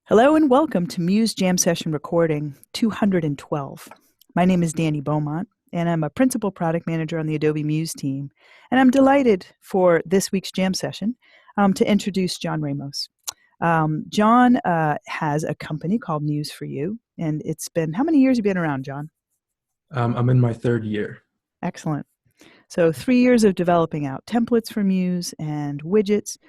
Hello and welcome to Muse Jam Session Recording 212. My name is Dani Beaumont, and I'm a Principal Product Manager on the Adobe Muse team. And I'm delighted for this week's Jam Session to introduce John Ramos. John has a company called Muse for You, and it's been, how many years have you been around, John? I'm in my third year. Excellent. So 3 years of developing out templates for Muse and widgets.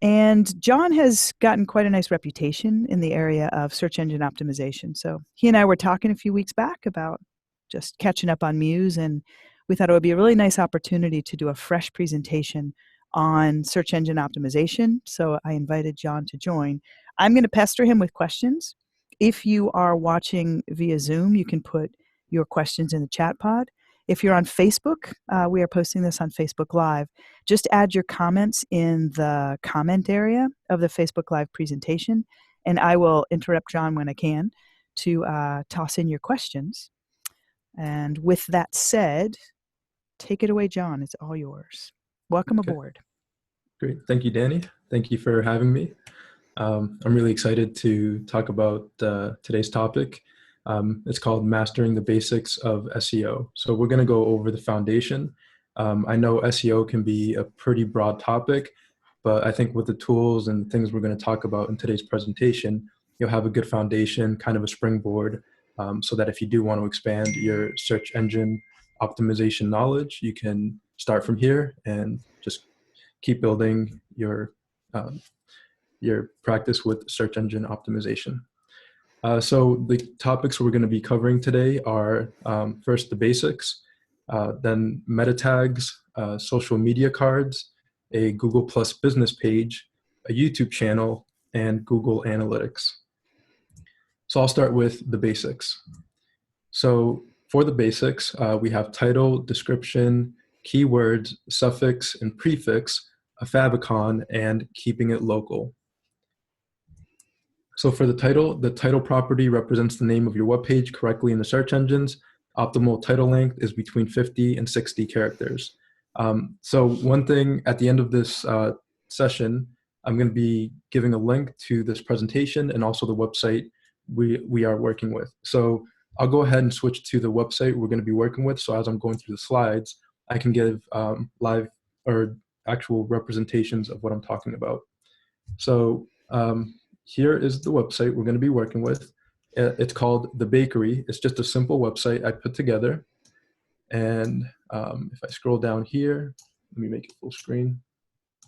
And John has gotten quite a nice reputation in the area of search engine optimization. So he and I were talking a few weeks back about just catching up on Muse, and we thought it would be a really nice opportunity to do a fresh presentation on search engine optimization. So I invited John to join. I'm going to pester him with questions. If you are watching via Zoom, you can put your questions in the chat pod. If you're on Facebook, we are posting this on Facebook Live. Just add your comments in the comment area of the Facebook Live presentation, and I will interrupt John when I can to toss in your questions. And with that said, take it away, John. It's all yours. Welcome aboard. Great. Thank you, Dani. Thank you for having me. I'm really excited to talk about today's topic. It's called Mastering the Basics of SEO. So we're going to go over the foundation. I know SEO can be a pretty broad topic, but I think with the tools and things we're going to talk about in today's presentation, you'll have a good foundation, kind of a springboard, so that if you do want to expand your search engine optimization knowledge, you can start from here and just keep building your practice with search engine optimization. So the topics we're going to be covering today are first the basics, then meta tags, social media cards, a Google Plus business page, a YouTube channel, and Google Analytics. So I'll start with the basics. So for the basics, we have title, description, keywords, suffix, and prefix, a favicon, and keeping it local. So for the title property represents the name of your web page correctly in the search engines. Optimal title length is between 50 and 60 characters. So one thing at the end of this session, I'm going to be giving a link to this presentation and also the website we are working with. So I'll go ahead and switch to the website we're going to be working with. So as I'm going through the slides, I can give live or actual representations of what I'm talking about. So here is the website we're going to be working with. It's called The Bakery. It's just a simple website I put together. And if I scroll down here, let me make it full screen.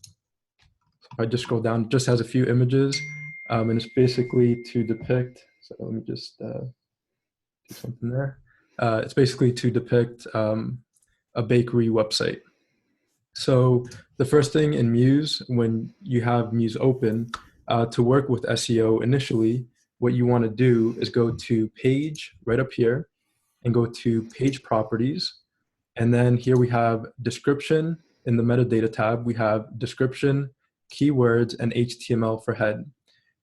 If I just scroll down, it just has a few images. And it's basically to depict, so let me just do something there. It's basically to depict a bakery website. So the first thing in Muse, when you have Muse open, to work with SEO initially, what you want to do is go to page right up here and go to page properties. And then here we have description. In the metadata tab, we have description, keywords, and HTML for head.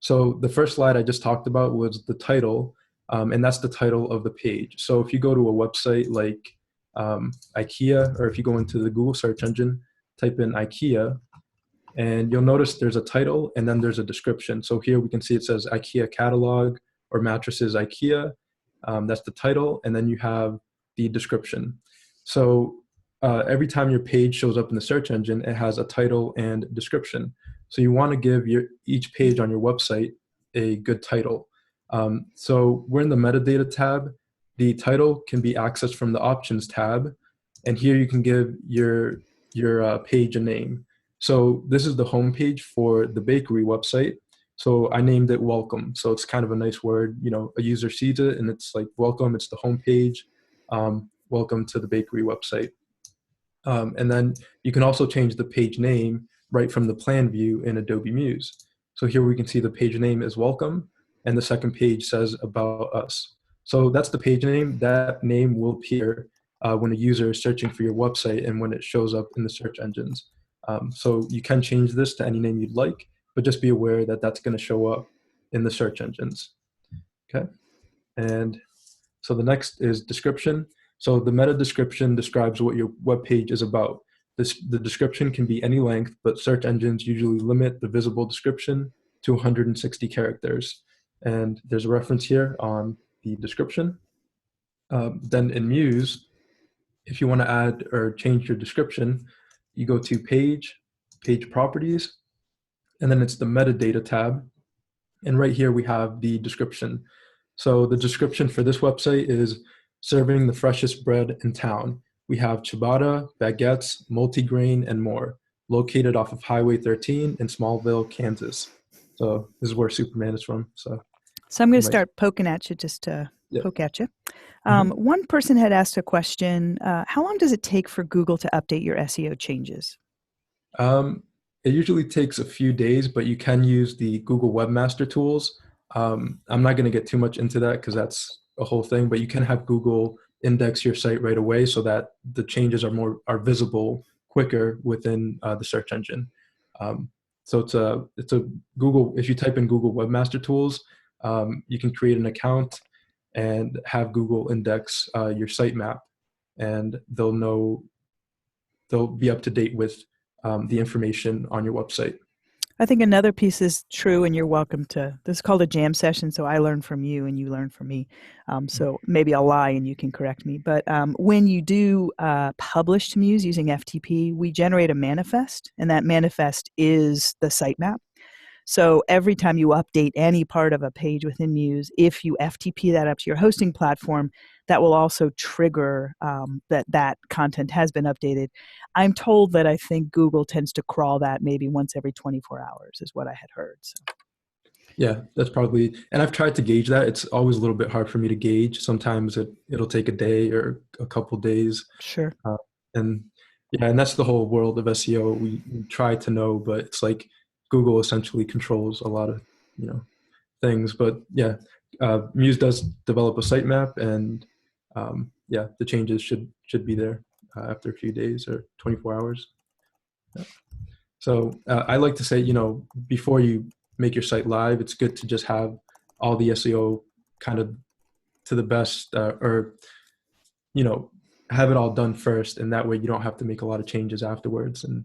So the first slide I just talked about was the title, and that's the title of the page. So if you go to a website like IKEA, or if you go into the Google search engine, type in IKEA, and you'll notice there's a title and then there's a description. So here we can see it says IKEA catalog or mattresses IKEA. That's the title. And then you have the description. So every time your page shows up in the search engine, it has a title and description. So you want to give each page on your website a good title. So we're in the metadata tab. The title can be accessed from the options tab. And here you can give your page a name. So this is the homepage for the bakery website. So I named it welcome. So it's kind of a nice word, you know, a user sees it and it's like welcome, it's the homepage. Welcome to the bakery website. And then you can also change the page name right from the plan view in Adobe Muse. So here we can see the page name is welcome and the second page says about us. So that's the page name. That name will appear when a user is searching for your website and when it shows up in the search engines. So you can change this to any name you'd like, but just be aware that that's going to show up in the search engines. Okay. And so the next is description. So the meta description describes what your web page is about. The description can be any length, but search engines usually limit the visible description to 160 characters. And there's a reference here on the description. Then in Muse, if you want to add or change your description, you go to page properties, and then it's the metadata tab. And right here we have the description. So the description for this website is serving the freshest bread in town. We have ciabatta, baguettes, multigrain, and more, located off of Highway 13 in Smallville, Kansas. So this is where Superman is from. So I'm going to start poking at you just to poke at you. One person had asked a question, how long does it take for Google to update your SEO changes? It usually takes a few days, but you can use the Google Webmaster Tools. I'm not going to get too much into that because that's a whole thing, but you can have Google index your site right away so that the changes are visible quicker within the search engine. So it's a Google, if you type in Google Webmaster Tools, you can create an account and have Google index your sitemap, and they'll be up to date with the information on your website. I think another piece is true, and you're welcome to, this is called a jam session, so I learn from you and you learn from me. So maybe I'll lie and you can correct me. But when you do publish to Muse using FTP, we generate a manifest, and that manifest is the sitemap. So every time you update any part of a page within Muse, if you FTP that up to your hosting platform, that will also trigger that content has been updated. I'm told that I think Google tends to crawl that maybe once every 24 hours is what I had heard. So. Yeah, that's probably, and I've tried to gauge that. It's always a little bit hard for me to gauge. Sometimes it'll take a day or a couple days. Sure. And that's the whole world of SEO. We try to know, but it's like Google essentially controls a lot of, things. But Muse does develop a sitemap, and the changes should be there after a few days or 24 hours. Yeah. So I like to say, before you make your site live, it's good to just have all the SEO kind of to the best, or have it all done first, and that way you don't have to make a lot of changes afterwards and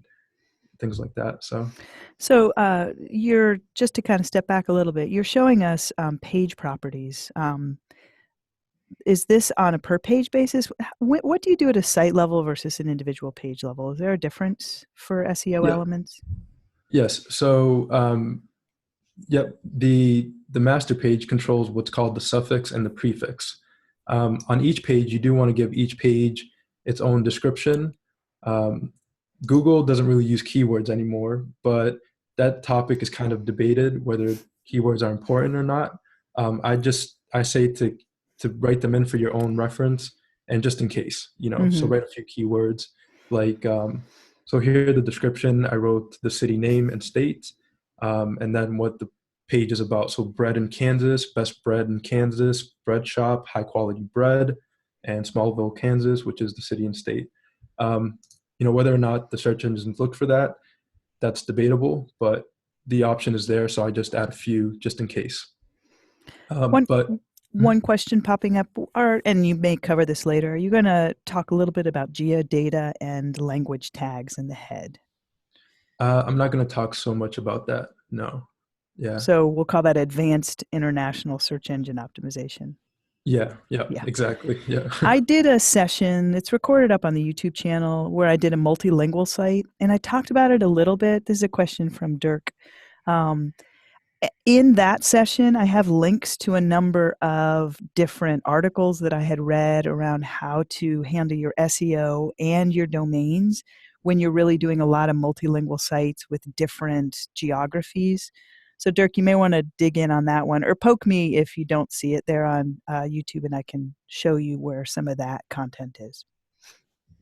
things like that. So you're, just to kind of step back a little bit, you're showing us page properties. Is this on a per page basis? What do you do at a site level versus an individual page level? Is there a difference for SEO elements? Yes. So the master page controls what's called the suffix and the prefix. On each page, you do want to give each page its own description. Google doesn't really use keywords anymore, but that topic is kind of debated whether keywords are important or not. I say to write them in for your own reference and just in case, so write a few keywords like, so here the description, I wrote the city name and state, and then what the page is about. So bread in Kansas, best bread in Kansas, bread shop, high quality bread, and Smallville, Kansas, which is the city and state. Whether or not the search engines look for that, that's debatable, but the option is there. So I just add a few just in case. One question popping up, and you may cover this later, are you going to talk a little bit about geodata and language tags in the head? I'm not going to talk so much about that, no. Yeah. So we'll call that advanced international search engine optimization. Yeah, exactly. Yeah. I did a session, it's recorded up on the YouTube channel, where I did a multilingual site, and I talked about it a little bit. This is a question from Dirk. In that session, I have links to a number of different articles that I had read around how to handle your SEO and your domains when you're really doing a lot of multilingual sites with different geographies. So Dirk, you may want to dig in on that one, or poke me if you don't see it there on YouTube, and I can show you where some of that content is.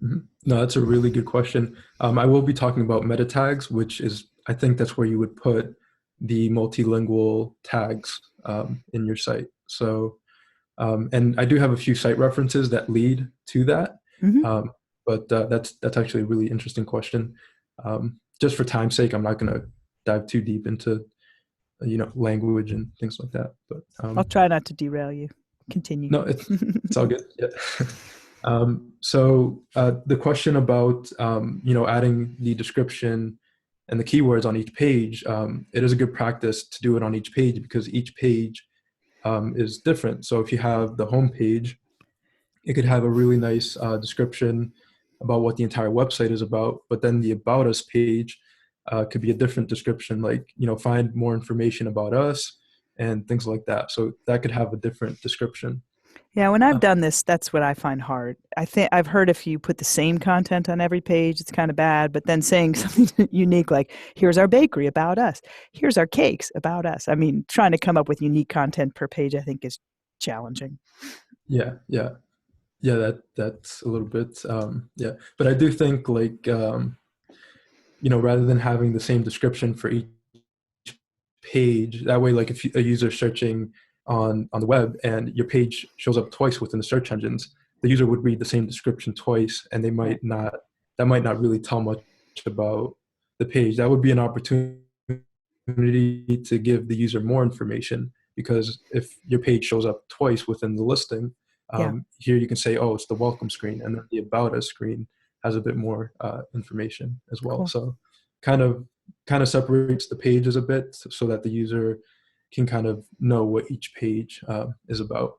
No, that's a really good question. I will be talking about meta tags, which is, I think that's where you would put the multilingual tags in your site. So, and I do have a few site references that lead to that. But that's actually a really interesting question. Just for time's sake, I'm not going to dive too deep into language and things like that. But I'll try not to derail you. Continue. No, it's all good. Yeah. So the question about adding the description and the keywords on each page, it is a good practice to do it on each page because each page is different. So if you have the home page, it could have a really nice description about what the entire website is about, but then the About Us page could be a different description, like, find more information about us and things like that. So that could have a different description. Yeah, when I've done this, that's what I find hard. I think I've heard if you put the same content on every page, it's kind of bad, but then saying something unique like, here's our bakery about us, here's our cakes about us. I mean, trying to come up with unique content per page, I think, is challenging. Yeah, yeah. Yeah, that's a little bit, yeah. But I do think, like, rather than having the same description for each page, that way, like, if a user searching on the web and your page shows up twice within the search engines, the user would read the same description twice, and that might not really tell much about the page. That would be an opportunity to give the user more information, because if your page shows up twice within the listing, Yeah, here you can say, oh, it's the welcome screen, and then the About Us screen has a bit more information as well. cool. So kind of separates the pages a bit so that the user can kind of know what each page is about.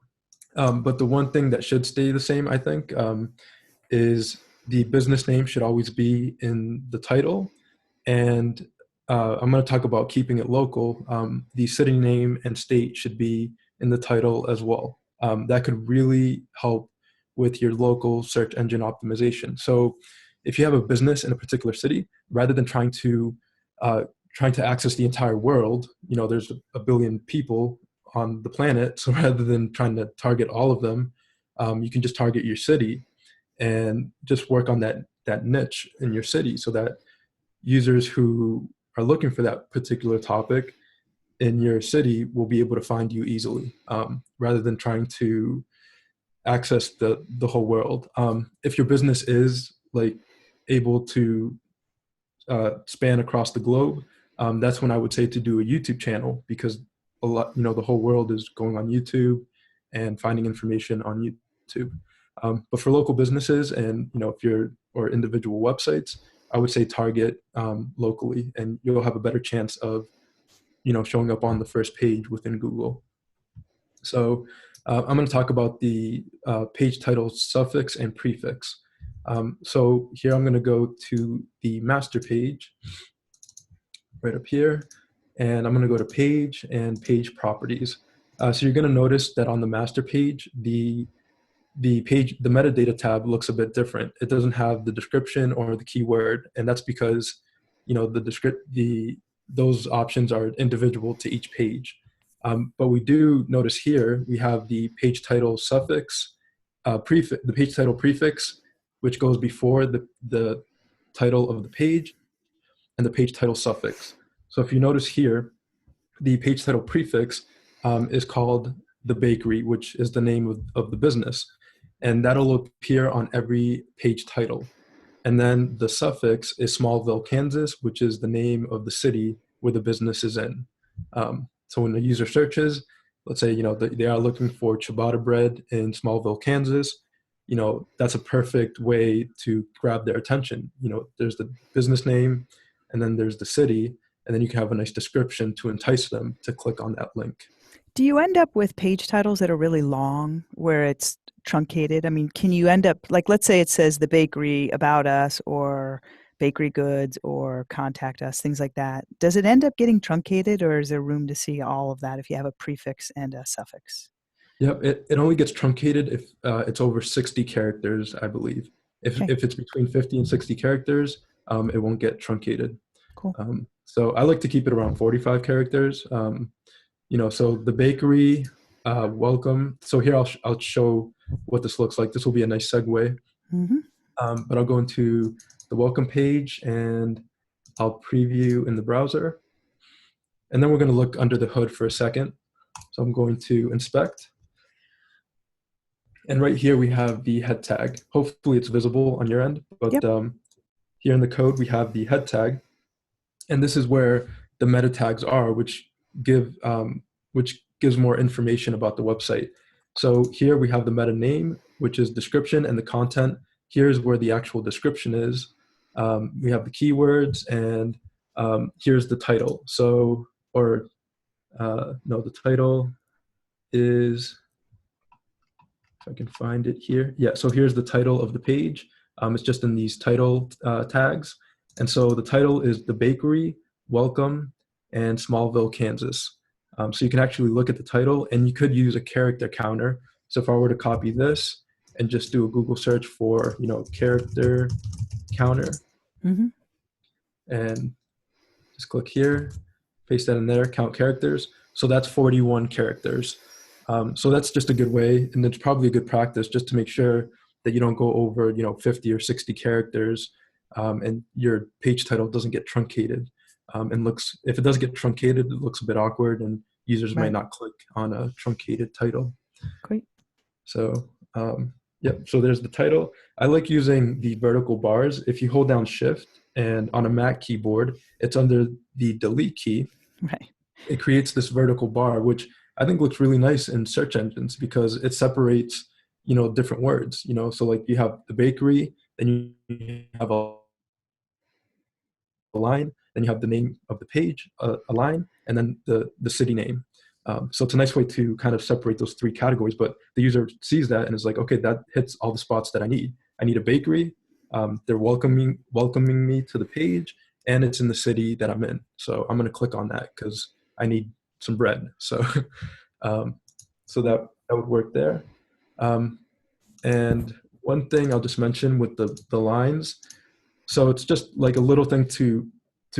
But the one thing that should stay the same, I think, is the business name should always be in the title. And I'm going to talk about keeping it local. The city name and state should be in the title as well. That could really help with your local search engine optimization. So if you have a business in a particular city, rather than trying to access the entire world, there's a billion people on the planet. So rather than trying to target all of them, you can just target your city and just work on that niche in your city, so that users who are looking for that particular topic in your city will be able to find you easily, rather than trying to access the whole world. If your business is like able to span across the globe, that's when I would say to do a YouTube channel, because a lot, the whole world is going on YouTube and finding information on YouTube. But for local businesses and, if you're, or individual websites, I would say target locally, and you'll have a better chance of, showing up on the first page within Google. So I'm going to talk about the page title suffix and prefix. So here I'm going to go to the master page right up here, and I'm going to go to page and page properties. So you're going to notice that on the master page, the metadata tab looks a bit different. It doesn't have the description or the keyword, and that's because those options are individual to each page. But we do notice here we have the page title suffix, the page title prefix, which goes before the title of the page, and the page title suffix. So if you notice here, the page title prefix is called the bakery, which is the name of the business. And that'll appear on every page title. And then the suffix is Smallville, Kansas, which is the name of the city where the business is in. So when the user searches, let's say, they are looking for ciabatta bread in Smallville, Kansas, that's a perfect way to grab their attention. There's the business name, and then there's the city, and then you can have a nice description to entice them to click on that link. Do you end up with page titles that are really long where it's truncated? I mean, can you end up, like, let's say it says the bakery, about us, or bakery goods, or contact us, things like that. Does it end up getting truncated, or is there room to see all of that if you have a prefix and a suffix? Yep, it only gets truncated if it's over 60 characters, I believe. Okay, If it's between 50 and 60 characters, it won't get truncated. cool. So I like to keep it around 45 characters. So the bakery, welcome. So here I'll show what this looks like. This will be a nice segue. Mm-hmm. But I'll go into the welcome page and I'll preview in the browser. And then we're going to look under the hood for a second. So I'm going to inspect. And right here we have the head tag. Hopefully it's visible on your end, but Yep. Here in the code we have the head tag. And this is where the meta tags are, which gives more information about the website. So here we have the meta name, which is description, and the content. Here's where the actual description is. We have the keywords, and here's the title. So, or no, the title is, if I can find it here. Yeah, so here's the title of the page. It's just in these title tags. And so the title is The Bakery, Welcome, and Smallville, Kansas. So you can actually look at the title, and you could use a character counter. So if I were to copy this and just do a Google search for, character counter, Mm-hmm. and just click here, paste that in there, count characters. So that's 41 characters. So that's just a good way, and it's probably a good practice just to make sure that you don't go over, 50 or 60 characters, and your page title doesn't get truncated. And if it does get truncated, it looks a bit awkward, and users might Right. not click on a truncated title. Great. So, yeah, so there's the title. I like using the vertical bars. If you hold down Shift and on a Mac keyboard, it's under the delete key. Right. It creates this vertical bar, which I think looks really nice in search engines because it separates, different words, so like you have the bakery, then you have a line, then you have the name of the page, a line, and then the city name. So it's a nice way to kind of separate those three categories, but the user sees that and is like, okay, that hits all the spots that I need. I need a bakery. They're welcoming me to the page, and it's in the city that I'm in. So I'm going to click on that because I need some bread. So, so that would work there. And one thing I'll just mention with the lines. So it's just like a little thing to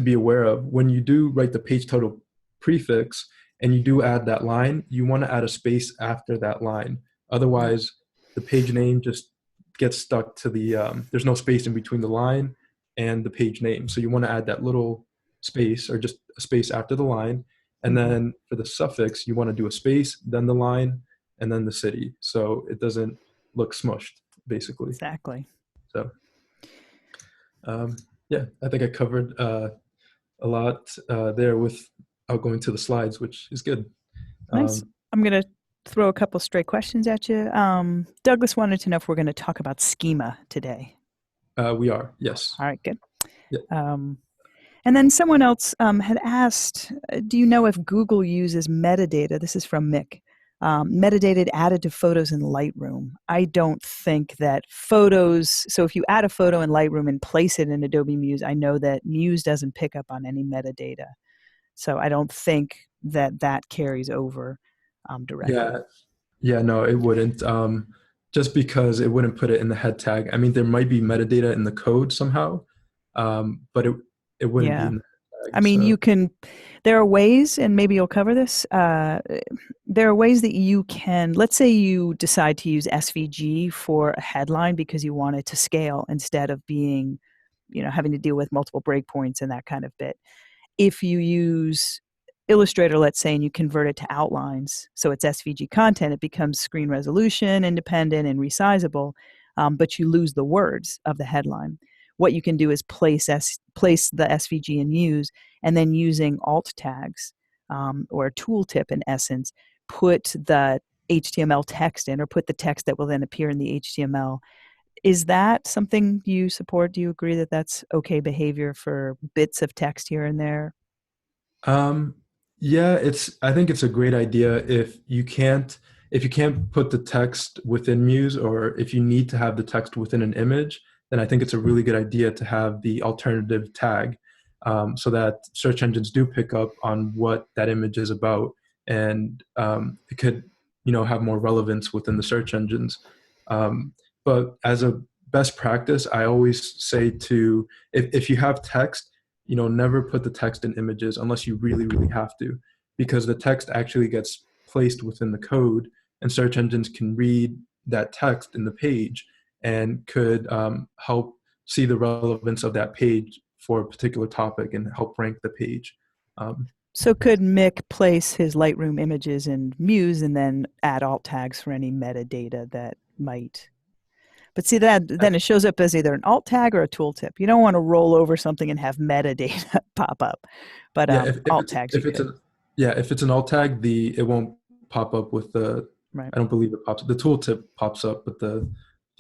be aware of. When you do write the page title prefix and you do add that line, you want to add a space after that line. Otherwise, the page name just gets stuck to the, there's no space in between the line and the page name. So you want to add that little space or just a space after the line. And then for the suffix, you want to do a space, then the line, and then the city. So it doesn't look smushed, basically. Exactly. So, yeah, I think I covered a lot there without going to the slides, which is good. Nice. I'm going to throw a couple straight questions at you. Douglas wanted to know if we're going to talk about schema today. We are, yes. All right, good. Yeah. And then someone else had asked, do you know if Google uses metadata? This is from Mick. Metadata added to photos in Lightroom. I don't think that photos, so if you add a photo in Lightroom and place it in Adobe Muse, I know that Muse doesn't pick up on any metadata. So I don't think that carries over directly. Yeah, no, it wouldn't. Just because it wouldn't put it in the head tag. I mean, there might be metadata in the code somehow, but it wouldn't be in the head tag. I mean, you can, there are ways, and maybe you'll cover this, there are ways that you can, let's say you decide to use SVG for a headline because you want it to scale instead of being, having to deal with multiple breakpoints and that kind of bit. If you use Illustrator, let's say, and you convert it to outlines, so it's SVG content, it becomes screen resolution independent and resizable, but you lose the words of the headline. What you can do is place the SVG in Muse, and then using alt tags or a tooltip in essence, put the HTML text in, or put the text that will then appear in the HTML. Is that something you support? Do you agree that that's okay behavior for bits of text here and there? Yeah, I think it's a great idea if you can't put the text within Muse, or if you need to have the text within an image, then I think it's a really good idea to have the alternative tag, so that search engines do pick up on what that image is about, and it could, have more relevance within the search engines. But as a best practice, I always say if you have text, never put the text in images unless you really, really have to, because the text actually gets placed within the code, and search engines can read that text in the page and could help see the relevance of that page for a particular topic and help rank the page. So could Mick place his Lightroom images in Muse and then add alt tags for any metadata that might? But see, that then it shows up as either an alt tag or a tooltip. You don't want to roll over something and have metadata pop up. But yeah, alt tags, if it's an alt tag, it won't pop up with the. Right. I don't believe it pops. The tooltip pops up, but the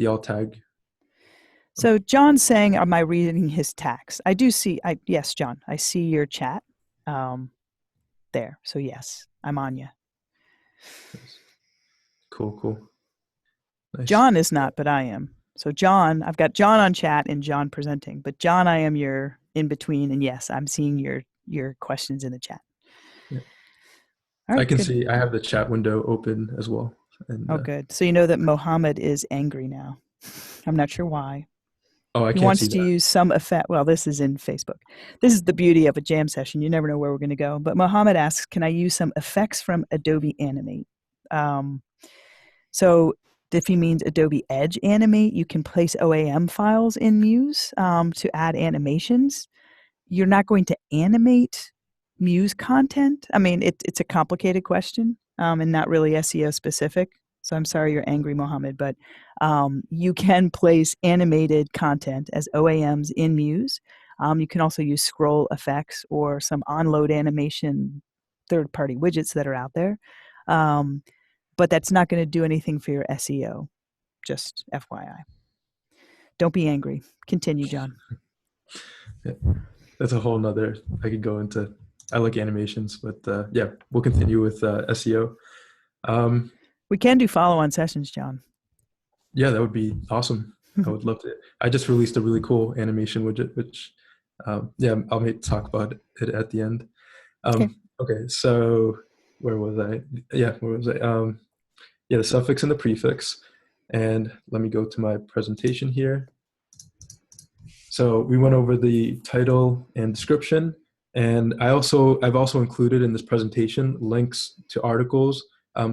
alt tag. So John's saying, am I reading his tags? I do see, yes, John, I see your chat there. So yes, I'm on you. Nice. Cool. Nice. John is not, but I am. So John, I've got John on chat and John presenting, but John, I am your in between, and yes, I'm seeing your questions in the chat. Yeah. All right, I can good. see I have the chat window open as well. And, oh, good. So you know that Mohammed is angry now. I'm not sure why. oh, I He can't see wants to that. use some effect. Well, this is in Facebook. This is the beauty of a jam session. You never know where we're going to go. But Mohammed asks, can I use some effects from Adobe Animate? So if he means Adobe Edge Animate, you can place OAM files in Muse to add animations. You're not going to animate Muse content. I mean, it's a complicated question and not really SEO specific. So I'm sorry you're angry, Mohammed, but you can place animated content as OAMs in Muse. You can also use scroll effects or some on-load animation third-party widgets that are out there. But that's not going to do anything for your SEO, just FYI. Don't be angry. Continue, John. Yeah. That's a whole nother, I could go into, I like animations, but yeah, we'll continue with SEO. We can do follow-on sessions, John. Yeah, that would be awesome. I would love to. I just released a really cool animation widget, which, yeah, I'll maybe talk about it at the end. Okay, so where was I? Yeah, where was I? Yeah, the suffix and the prefix. And let me go to my presentation here. So we went over the title and description, and I've also included in this presentation links to articles.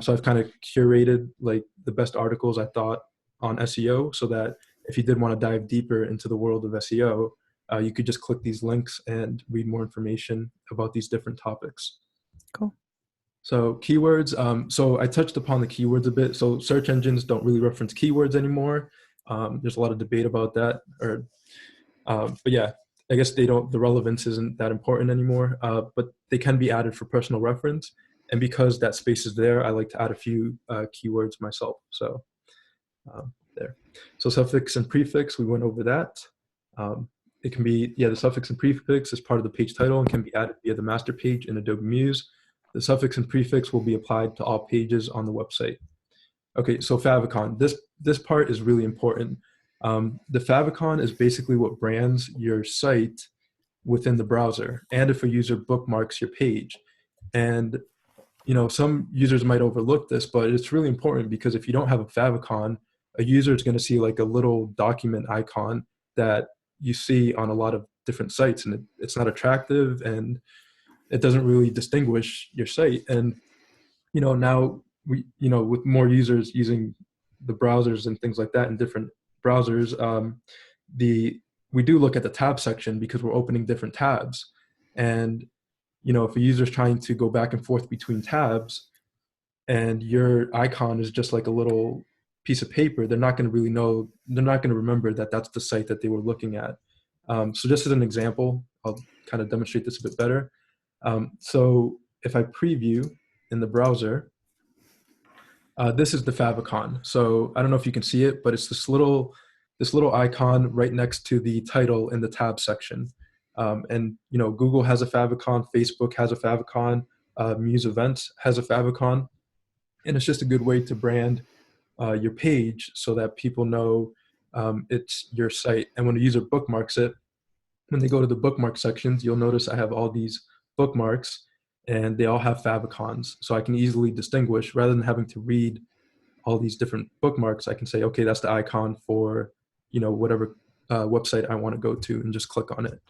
So I've kind of curated like the best articles I thought on SEO, so that if you did want to dive deeper into the world of SEO, you could just click these links and read more information about these different topics. Cool. So keywords, so I touched upon the keywords a bit. So search engines don't really reference keywords anymore. There's a lot of debate about that, but yeah, I guess the relevance isn't that important anymore, but they can be added for personal reference. And because that space is there, I like to add a few keywords myself. So there. So suffix and prefix, we went over that. It can be, the suffix and prefix is part of the page title and can be added via the master page in Adobe Muse. The suffix and prefix will be applied to all pages on the website. Okay, so favicon. This part is really important. The favicon is basically what brands your site within the browser, and if a user bookmarks your page. And some users might overlook this, but it's really important, because if you don't have a favicon, a user is going to see like a little document icon that you see on a lot of different sites, and it's not attractive, and it doesn't really distinguish your site. And now with more users using the browsers and things like that in different browsers, we do look at the tab section, because we're opening different tabs. And if a user is trying to go back and forth between tabs, and your icon is just like a little piece of paper, they're not going to remember that that's the site that they were looking at. So just as an example, I'll kind of demonstrate this a bit better. So if I preview in the browser, this is the favicon. So I don't know if you can see it, but it's this little icon right next to the title in the tab section. And Google has a favicon, Facebook has a favicon, Muse Events has a favicon, and it's just a good way to brand your page so that people know it's your site. And when a user bookmarks it, when they go to the bookmark sections, you'll notice I have all these bookmarks, and they all have favicons. So I can easily distinguish, rather than having to read all these different bookmarks. I can say, okay, that's the icon for whatever website I want to go to, and just click on it.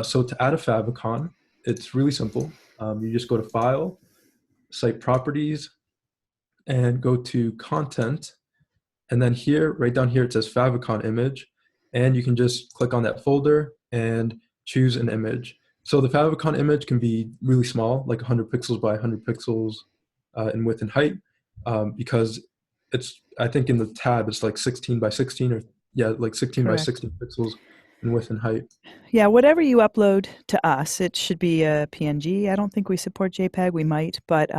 So to add a favicon, it's really simple. You just go to File, Site Properties, and go to Content. And then here, right down here, it says favicon image. And you can just click on that folder and choose an image. So the favicon image can be really small, like 100 pixels by 100 pixels in width and height, because I think in the tab, it's like 16 by 16, or like 16 by Correct. 16 pixels. and width and height. Yeah, whatever you upload to us, it should be a PNG. I don't think we support JPEG. We might, but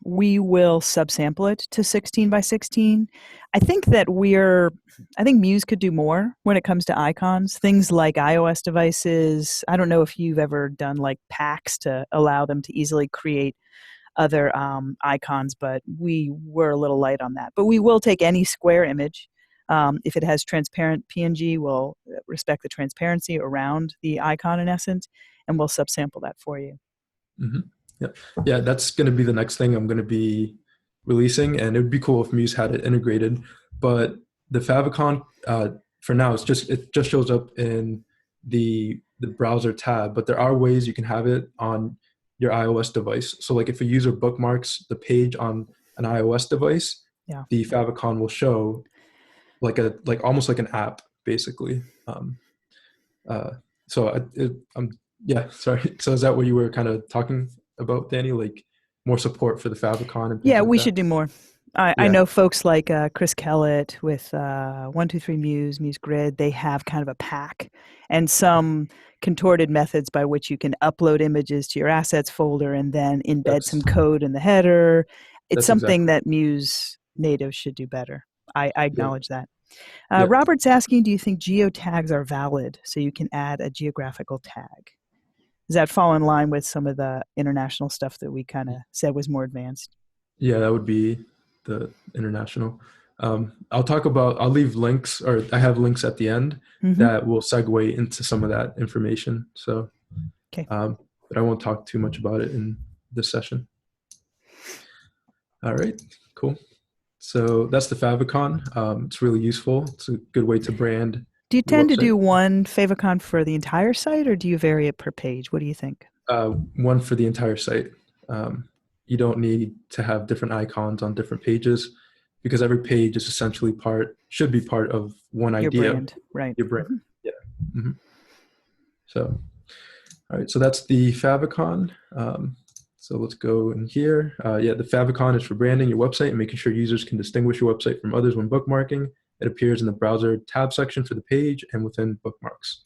we will subsample it to 16 by 16. I think Muse could do more when it comes to icons. Things like iOS devices. I don't know if you've ever done like packs to allow them to easily create other icons, but we were a little light on that. But we will take any square image. If it has transparent PNG, we'll respect the transparency around the icon in essence, and we'll subsample that for you. Mm-hmm. Yeah, that's going to be the next thing I'm going to be releasing, and it would be cool if Muse had it integrated. But the Favicon, for now, it just shows up in the browser tab, but there are ways you can have it on your iOS device. So like if a user bookmarks the page on an iOS device, Yeah. the Favicon will show like almost like an app, basically. Yeah, sorry. So is that what you were kind of talking about, Dani? Like more support for the Favicon and things Yeah, like we that? should do more. I Yeah, know folks like Chris Kellett with 123 Muse, Muse Grid, they have kind of a pack and some contorted methods by which you can upload images to your assets folder and then embed some code in the header. It's that's something exactly. that Muse natives should do better. I Yeah, acknowledge that. yeah. Robert's asking, do you think geotags are valid so you can add a geographical tag? Does that fall in line with some of the international stuff that we kind of said was more advanced? Yeah, that would be the international. I'll leave links, or I have links at the end Mm-hmm. that will segue into some of that information. So, Okay. but I won't talk too much about it in this session. All right, cool. So that's the Favicon. It's really useful. It's a good way to brand Do you your tend to website. do one favicon for the entire site, or do you vary it per page? What do you think? One for the entire site. You don't need to have different icons on different pages because every page is essentially should be part of one Your idea, brand, right? your brand. Mm-hmm. Yeah. Mm-hmm. So, all right. So that's the Favicon. So let's go in here. Yeah, the Favicon is for branding your website and making sure users can distinguish your website from others when bookmarking. It appears in the browser tab section for the page and within bookmarks.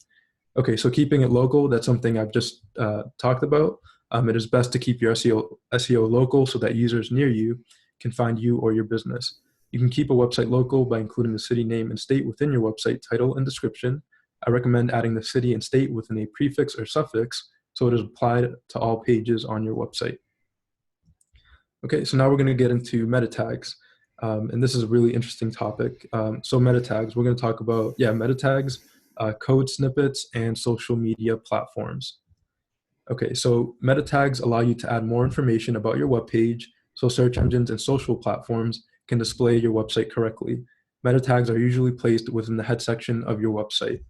Okay, so keeping it local, that's something I've just talked about. It is best to keep your SEO local so that users near you can find you or your business. You can keep a website local by including the city name and state within your website title and description. I recommend adding the city and state within a prefix or suffix so it is applied to all pages on your website. Okay, so now we're going to get into meta tags. And this is a really interesting topic. So meta tags, we're going to talk about, meta tags, code snippets, and social media platforms. Okay, so meta tags allow you to add more information about your web page so search engines and social platforms can display your website correctly. Meta tags are usually placed within the head section of your website.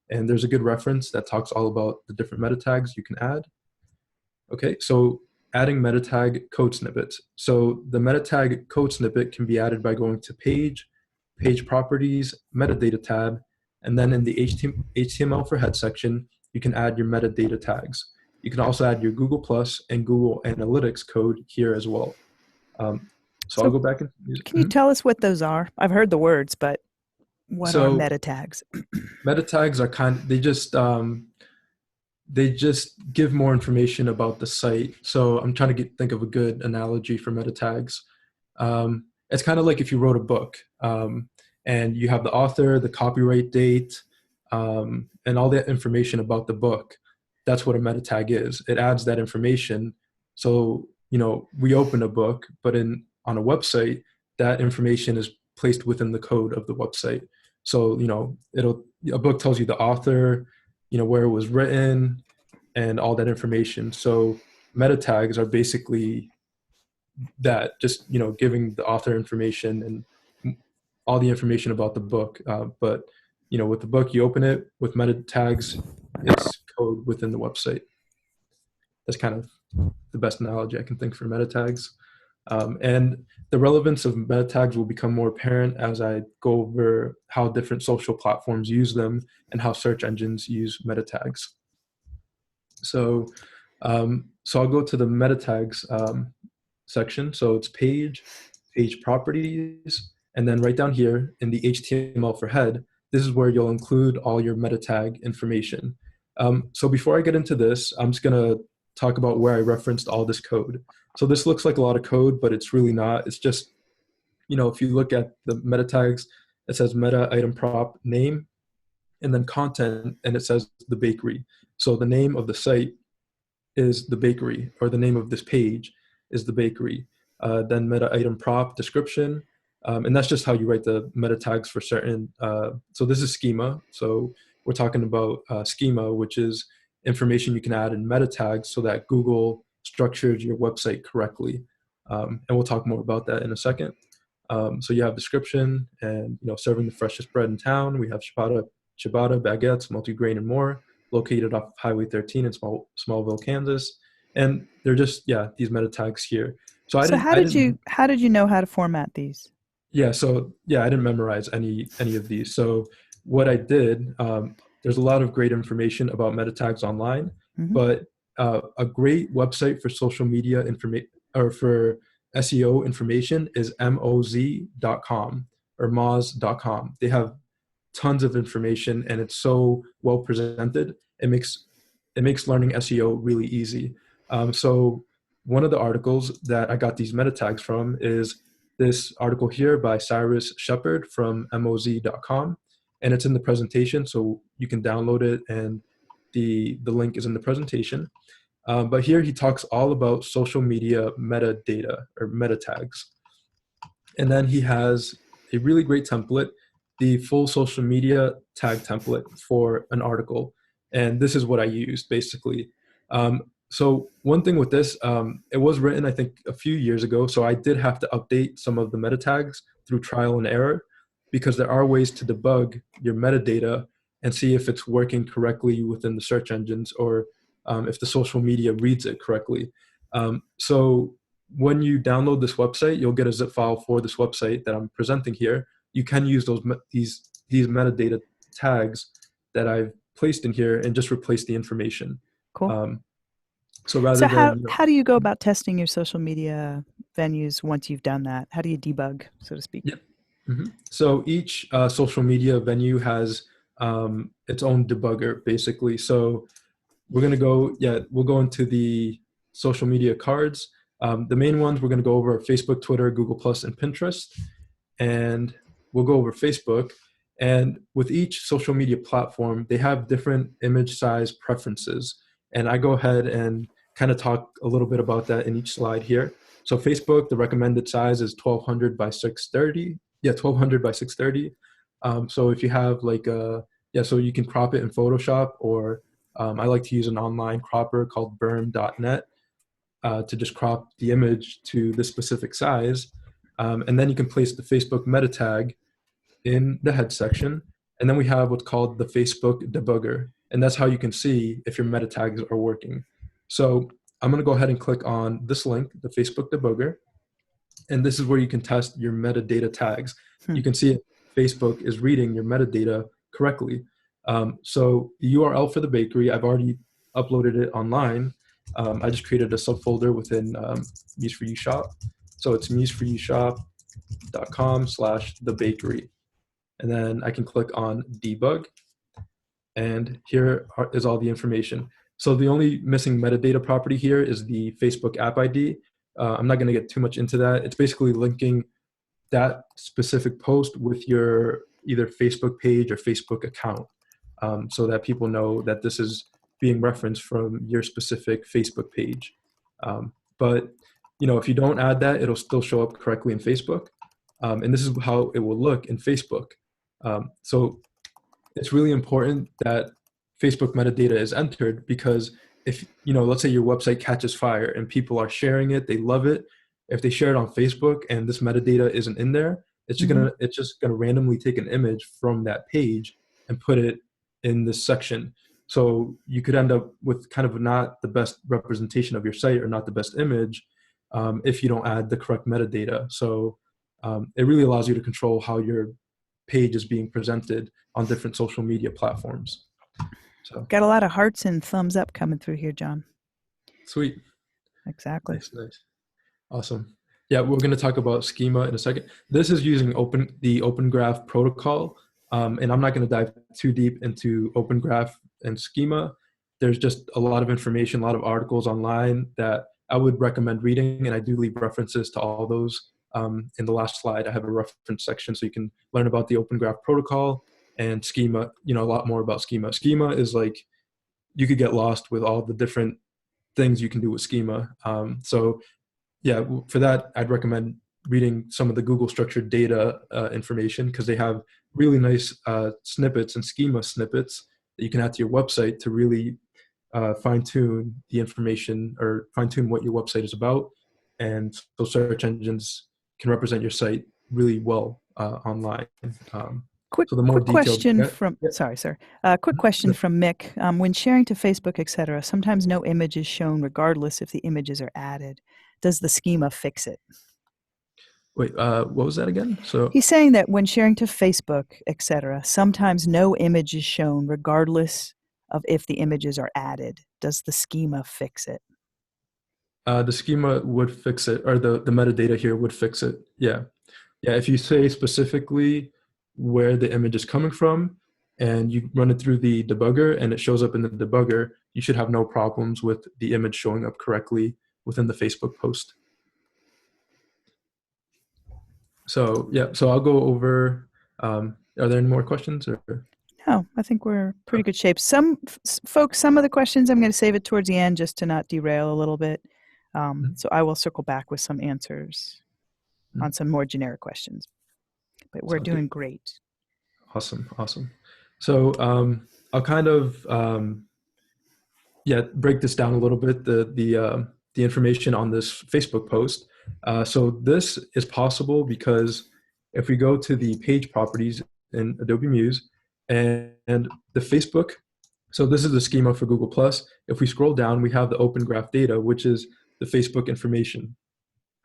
And there's a good reference that talks all about the different meta tags you can add. Okay, so adding meta tag code snippets. So the meta tag code snippet can be added by going to page properties, metadata tab, and then in the HTML for head section, you can add your metadata tags. You can also add your Google Plus and Google Analytics code here as well. So I'll So, go back and can you tell us what those are? I've heard the words, but what are so meta tags? meta tags are they just give more information about the site. So I'm trying to think of a good analogy for meta tags. It's kind of like if you wrote a book and you have the author, the copyright date, and all that information about the book. That's what a meta tag is. It adds that information. So, we open a book, but on a website, that information is placed within the code of the website. So, a book tells you the author, where it was written, and all that information. So meta tags are basically that, just giving the author information and all the information about the book. But with the book, you open it with meta tags, it's code within the website. That's kind of the best analogy I can think for meta tags. And the relevance of meta tags will become more apparent as I go over how different social platforms use them and how search engines use meta tags. So I'll go to the meta tags section. So it's page properties, and then right down here in the HTML for head, this is where you'll include all your meta tag information. So before I get into this, I'm just gonna talk about where I referenced all this code. So this looks like a lot of code, but it's really not. It's just, if you look at the meta tags, it says meta item prop name, and then content, and it says the bakery. So the name of the site is the bakery, or the name of this page is the bakery. Then meta item prop description, and that's just how you write the meta tags for certain. So this is schema. So we're talking about schema, which is information you can add in meta tags so that Google structures your website correctly. And we'll talk more about that in a second. So you have description and, serving the freshest bread in town. We have ciabatta, baguettes, multigrain, and more, located off Highway 13 in Smallville, Kansas. And they're just, these meta tags here. So So how did you know how to format these? I didn't memorize any of these. So what I did, there's a lot of great information about meta tags online, but a great website for social media information, or for SEO information, is moz.com or moz.com. They have tons of information, and it's so well presented. It makes learning SEO really easy. So one of the articles that I got these meta tags from is this article here by Cyrus Shepard from moz.com, and it's in the presentation, so you can download it, and the link is in the presentation. But here he talks all about social media metadata, or meta tags. And then he has a really great template, the full social media tag template for an article. And this is what I used, basically. So one thing with this, it was written, I think, a few years ago. So I did have to update some of the meta tags through trial and error, because there are ways to debug your metadata and see if it's working correctly within the search engines, or if the social media reads it correctly. So when you download this website, you'll get a zip file for this website that I'm presenting here. You can use these metadata tags that I've placed in here and just replace the information. Cool. So rather than how do you go about testing your social media venues once you've done that? How do you debug, so to speak? Yep. So each social media venue has its own debugger, basically. So we'll go into the social media cards. The main ones we're going to go over are Facebook, Twitter, Google Plus, and Pinterest. And we'll go over Facebook. And with each social media platform, they have different image size preferences. And I go ahead and kind of talk a little bit about that in each slide here. So Facebook, the recommended size is 1200 by 630. 1200 by 630. So if you have so you can crop it in Photoshop, or I like to use an online cropper called burn.net to just crop the image to this specific size. And then you can place the Facebook meta tag in the head section. And then we have what's called the Facebook debugger. And that's how you can see if your meta tags are working. So I'm going to go ahead and click on this link, the Facebook debugger. And this is where you can test your metadata tags. You can see if Facebook is reading your metadata correctly. So the URL for the bakery, I've already uploaded it online. I just created a subfolder within Muse for You Shop. So it's museforyoushop.com/thebakery. And then I can click on debug. And here is all the information. So the only missing metadata property here is the Facebook app ID. I'm not going to get too much into that. It's basically linking that specific post with your either Facebook page or Facebook account, so that people know that this is being referenced from your specific Facebook page. But if you don't add that, it'll still show up correctly in Facebook. And this is how it will look in Facebook. So it's really important that Facebook metadata is entered, because if, let's say your website catches fire and people are sharing it, they love it. If they share it on Facebook and this metadata isn't in there, it's just gonna randomly take an image from that page and put it in this section. So you could end up with kind of not the best representation of your site, or not the best image, if you don't add the correct metadata. So it really allows you to control how your page is being presented on different social media platforms. So got a lot of hearts and thumbs up coming through here, John. Sweet. Exactly. Nice. Awesome. Yeah, we're going to talk about schema in a second. This is using the Open Graph protocol. And I'm not going to dive too deep into Open Graph and schema. There's just a lot of information, a lot of articles online that I would recommend reading, and I do leave references to all those. In the last slide, I have a reference section so you can learn about the Open Graph protocol and schema, a lot more about schema. Schema is like, you could get lost with all the different things you can do with schema. So yeah, for that, I'd recommend reading some of the Google structured data information, because they have really nice snippets and schema snippets that you can add to your website to really fine tune the information, or fine tune what your website is about. And so search engines can represent your site really well online. Quick, So the more quick detailed, question yeah, from, yeah. sorry, sir. Quick question from Mick. When sharing to Facebook, etc., sometimes no image is shown regardless if the images are added. Does the schema fix it? Wait, what was that again? So He's saying that when sharing to Facebook, etc., sometimes no image is shown regardless of if the images are added. Does the schema fix it? the schema would fix it, or the metadata here would fix it. Yeah. Yeah, if you say specifically where the image is coming from and you run it through the debugger and it shows up in the debugger, you should have no problems with the image showing up correctly within the Facebook post. So yeah, so I'll go over, are there any more questions? Or? No, I think we're pretty good shape. Some folks, some of the questions I'm going to save it towards the end just to not derail a little bit. So I will circle back with some answers on some more generic questions. But we're Sounds doing good. great. Awesome, awesome. So I'll kind of break this down a little bit. The information on this Facebook post. So this is possible because if we go to the page properties in Adobe Muse and the Facebook, so this is the schema for Google Plus. If we scroll down, we have the Open Graph data, which is the Facebook information.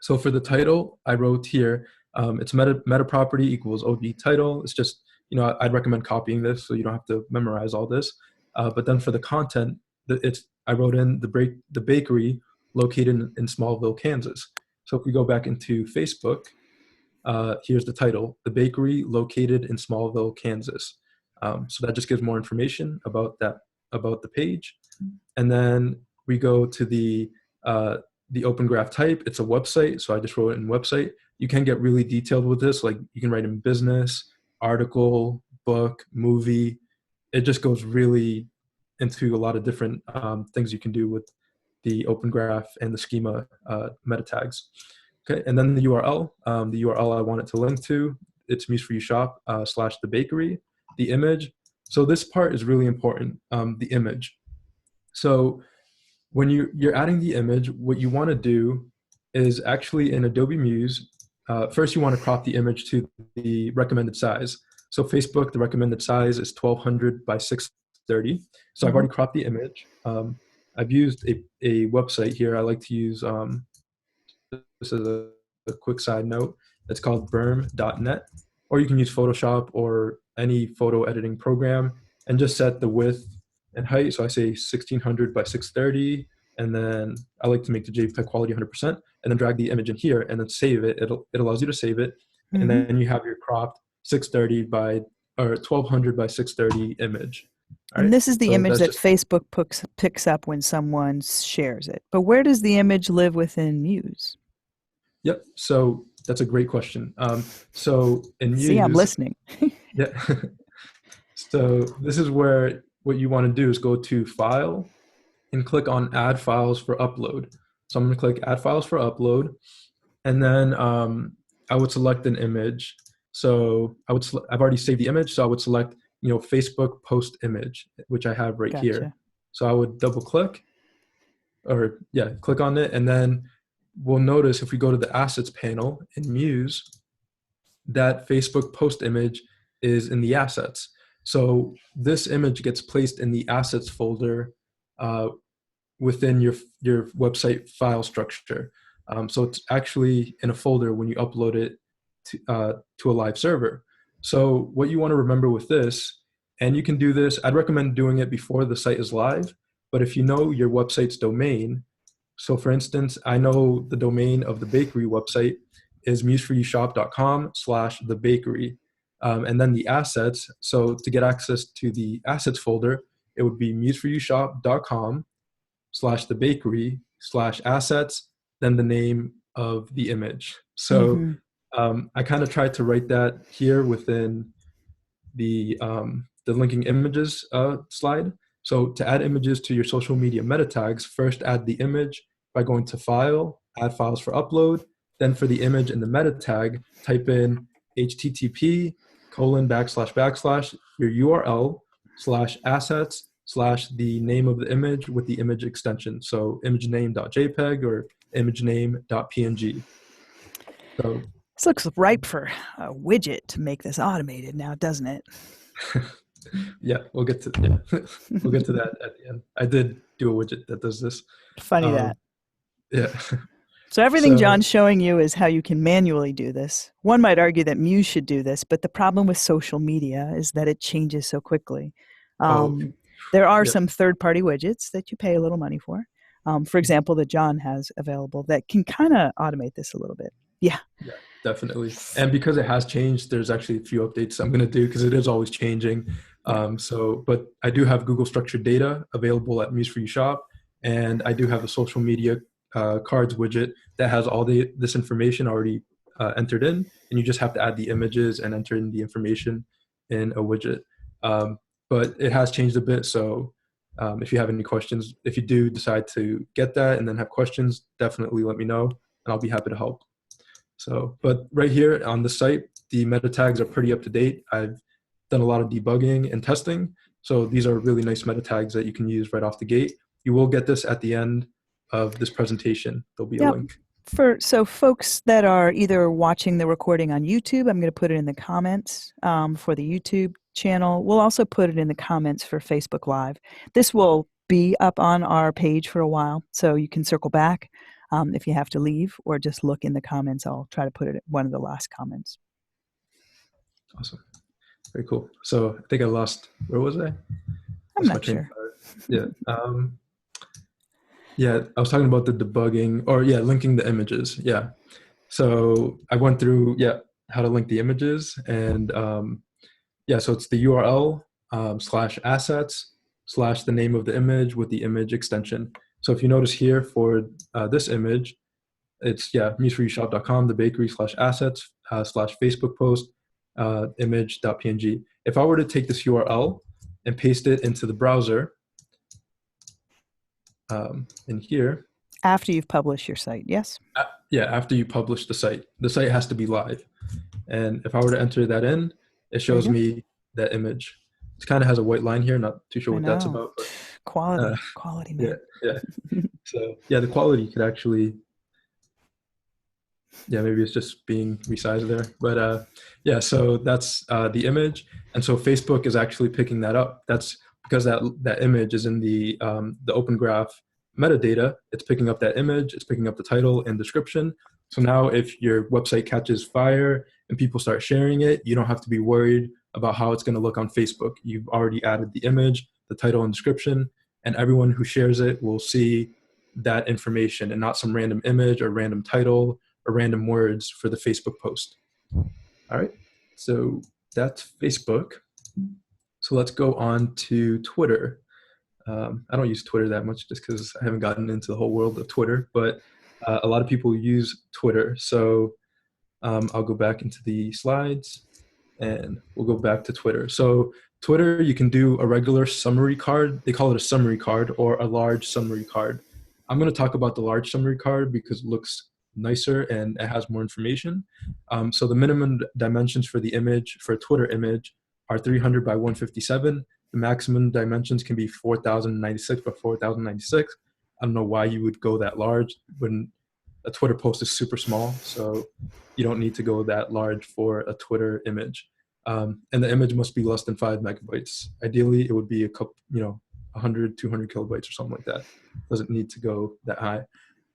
So for the title, I wrote here, it's meta property equals OD title. It's just, I'd recommend copying this so you don't have to memorize all this. But then for the content, I wrote in the bakery located in Smallville, Kansas. So if we go back into Facebook, here's the title, the bakery located in Smallville, Kansas. So that just gives more information about the page. And then we go to the Open Graph type. It's a website, so I just wrote it in website. You can get really detailed with this, like you can write in business, article, book, movie. It just goes really into a lot of different things you can do with the Open Graph and the schema meta tags. Okay, and then the URL. The URL I want it to link to, it's Muse for You Shop / the bakery. The image. So this part is really important, the image. So when you're adding the image, what you want to do is actually in Adobe Muse, first you want to crop the image to the recommended size. So Facebook, the recommended size is 1200 by 630. So I've already cropped the image. I've used a website here. I like to use, this is a quick side note, it's called berm.net, or you can use Photoshop or any photo editing program and just set the width and height. So I say 1600 by 630, and then I like to make the JPEG quality 100%, and then drag the image in here and then save it. It allows you to save it, and then you have your cropped 630 by, or 1200 by 630 image. And this is the image that Facebook picks up when someone shares it. But where does the image live within Muse? Yep. So that's a great question. So in Muse, see, I'm listening. Yeah. So this is where what you want to do is go to File and click on Add Files for Upload. So I'm going to click Add Files for Upload, and then I would select an image. So I've already saved the image, so I would select Facebook post image, which I have right here. So I would double click, or click on it, and then we'll notice if we go to the Assets panel in Muse, that Facebook post image is in the assets. So this image gets placed in the assets folder within your website file structure. So it's actually in a folder when you upload it to a live server. So what you want to remember with this, and you can do this, I'd recommend doing it before the site is live, but if you know your website's domain, so for instance, I know the domain of the bakery website is museforyoushop.com/thebakery. And then the assets. So to get access to the assets folder, it would be museforyoushop.com/thebakery/assets, then the name of the image. So Mm-hmm. I kind of tried to write that here within the linking images slide. So to add images to your social media meta tags, first add the image by going to File, Add Files for Upload. Then for the image in the meta tag, type in http:// your URL /assets/ the name of the image with the image extension. So imagename.jpg or imagename.png. So This looks ripe for a widget to make this automated now, doesn't it? yeah, we'll get to that at the end. I did do a widget that does this. Funny that. Yeah. So everything So John's showing you is how you can manually do this. One might argue that Muse should do this, but the problem with social media is that it changes so quickly. oh There are yeah, some third-party widgets that you pay a little money for. For example, that John has available that can kind of automate this a little bit. Yeah. yeah, definitely. And because it has changed, there's actually a few updates I'm going to do because it is always changing. But I do have Google structured data available at Muse for You Shop, and I do have a social media cards widget that has all this information already entered in, and you just have to add the images and enter in the information in a widget. But it has changed a bit, so if you have any questions, if you do decide to get that and then have questions, definitely let me know, and I'll be happy to help. So, but right here on the site, the meta tags are pretty up to date. I've done a lot of debugging and testing. So these are really nice meta tags that you can use right off the gate. You will get this at the end of this presentation. There'll be a Yep. link. So folks that are either watching the recording on YouTube, I'm going to put it in the comments for the YouTube channel. We'll also put it in the comments for Facebook Live. This will be up on our page for a while, so you can circle back if you have to leave, or just look in the comments. I'll try to put it at one of the last comments. Awesome. Very cool. So I think I lost, where was I? I'm not sure. Yeah. Yeah, I was talking about the debugging, or yeah, linking the images. Yeah. So I went through, how to link the images, and so it's the URL /assets/ the name of the image with the image extension. So if you notice here for this image, it's museforyoushop.com, the bakery /assets/ Facebook post image.png. If I were to take this URL and paste it into the browser in here. After you've published your site, yes? After you publish the site has to be live. And if I were to enter that in, it shows me that image. It kind of has a white line here, not too sure what that's about. But, quality, man. Yeah. So the quality could actually, maybe it's just being resized there. But so that's the image. And so Facebook is actually picking that up. That's because that image is in the Open Graph metadata. It's picking up that image, it's picking up the title and description. So now if your website catches fire and people start sharing it, you don't have to be worried about how it's going to look on Facebook. You've already added the image, the title and description, and everyone who shares it will see that information and not some random image or random title or random words for the Facebook post. All right, so that's Facebook. So let's go on to Twitter. I don't use Twitter that much just because I haven't gotten into the whole world of Twitter, but a lot of people use Twitter. So I'll go back into the slides and we'll go back to Twitter. So Twitter, you can do a regular summary card. They call it a summary card or a large summary card. I'm going to talk about the large summary card because it looks nicer and it has more information. So the minimum dimensions for the image, for a Twitter image, are 300 by 157. The maximum dimensions can be 4096 by 4096. I don't know why you would go that large when a Twitter post is super small. So you don't need to go that large for a Twitter image. And the image must be less than 5 megabytes. Ideally, it would be a couple, 100, 200 kilobytes or something like that. Doesn't need to go that high.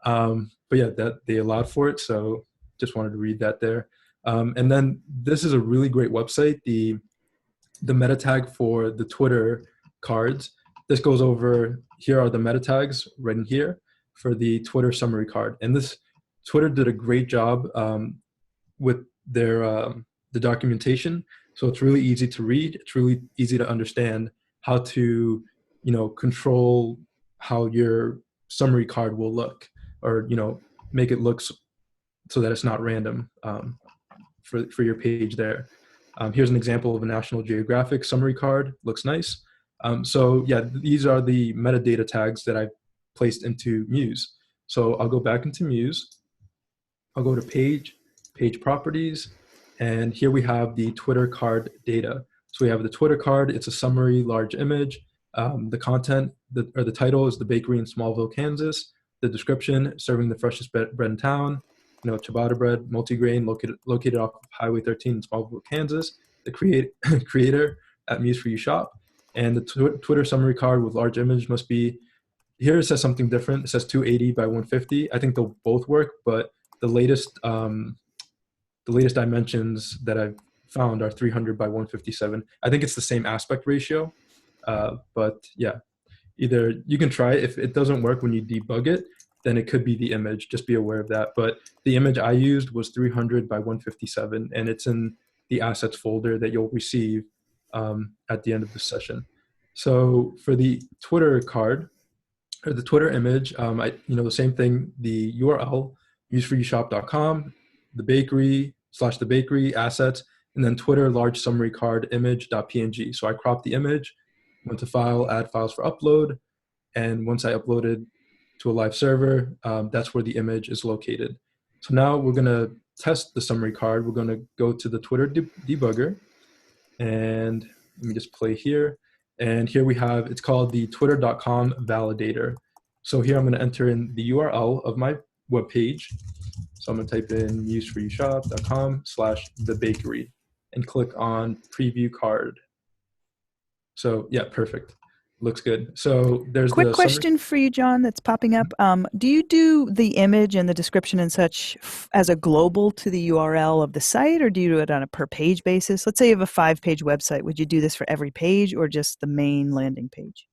But that they allowed for it. So just wanted to read that there. And then this is a really great website. The meta tag for the Twitter cards. This goes over, here are the meta tags right in here for the Twitter summary card. And this, Twitter did a great job with their the documentation. So it's really easy to read. It's really easy to understand how to, control how your summary card will look, or, make it look so that it's not random for your page there. Here's an example of a National Geographic summary card. Looks nice. So yeah, these are the metadata tags that I've placed into Muse. So I'll go back into Muse. I'll go to page properties, and here we have the Twitter card data. So we have the Twitter card. It's a summary large image. The content, or the title, is the bakery in Smallville, Kansas. The description: serving the freshest bread in town. Ciabatta bread, multigrain, located off of Highway 13 in Smallville, Kansas. The creator at Muse for You Shop. And the Twitter summary card with large image must be, here it says something different. It says 280 by 150. I think they'll both work, but the latest dimensions that I've found are 300 by 157. I think it's the same aspect ratio, but yeah, either you can try it. If it doesn't work when you debug it, then it could be the image. Just be aware of that. But the image I used was 300 by 157, and it's in the assets folder that you'll receive at the end of the session. So for the Twitter card, or the Twitter image, the same thing, the URL, museforyoushop.com, the bakery / the bakery assets, and then Twitter large summary card image.png. So I cropped the image, went to file, add files for upload, and once I uploaded to a live server, that's where the image is located. So now we're gonna test the summary card. We're gonna go to the Twitter debugger, and let me just play here. And here we have, it's called the twitter.com validator. So here I'm going to enter in the URL of my web page. So I'm going to type in museforyoushop.com/thebakery and click on preview card. So yeah, perfect. Looks good. So there's quick the question for you, John, that's popping up. Do you do the image and the description and such as a global to the URL of the site, or do you do it on a per page basis? Let's say you have a 5-page website. Would you do this for every page or just the main landing page?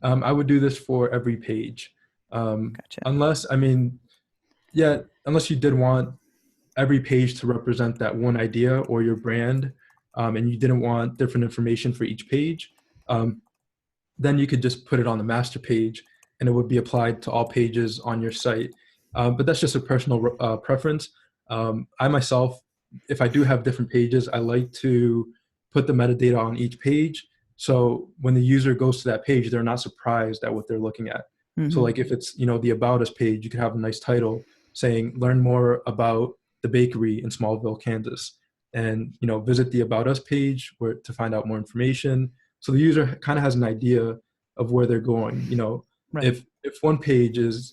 I would do this for every page. Gotcha. Unless you did want every page to represent that one idea or your brand, and you didn't want different information for each page, then you could just put it on the master page and it would be applied to all pages on your site. But that's just a personal preference. I myself, if I do have different pages, I like to put the metadata on each page. So when the user goes to that page, they're not surprised at what they're looking at. Mm-hmm. So like if it's, the About Us page, you could have a nice title saying, learn more about the bakery in Smallville, Kansas. And, visit the About Us page to find out more information. So the user kind of has an idea of where they're going. Right. If one page is,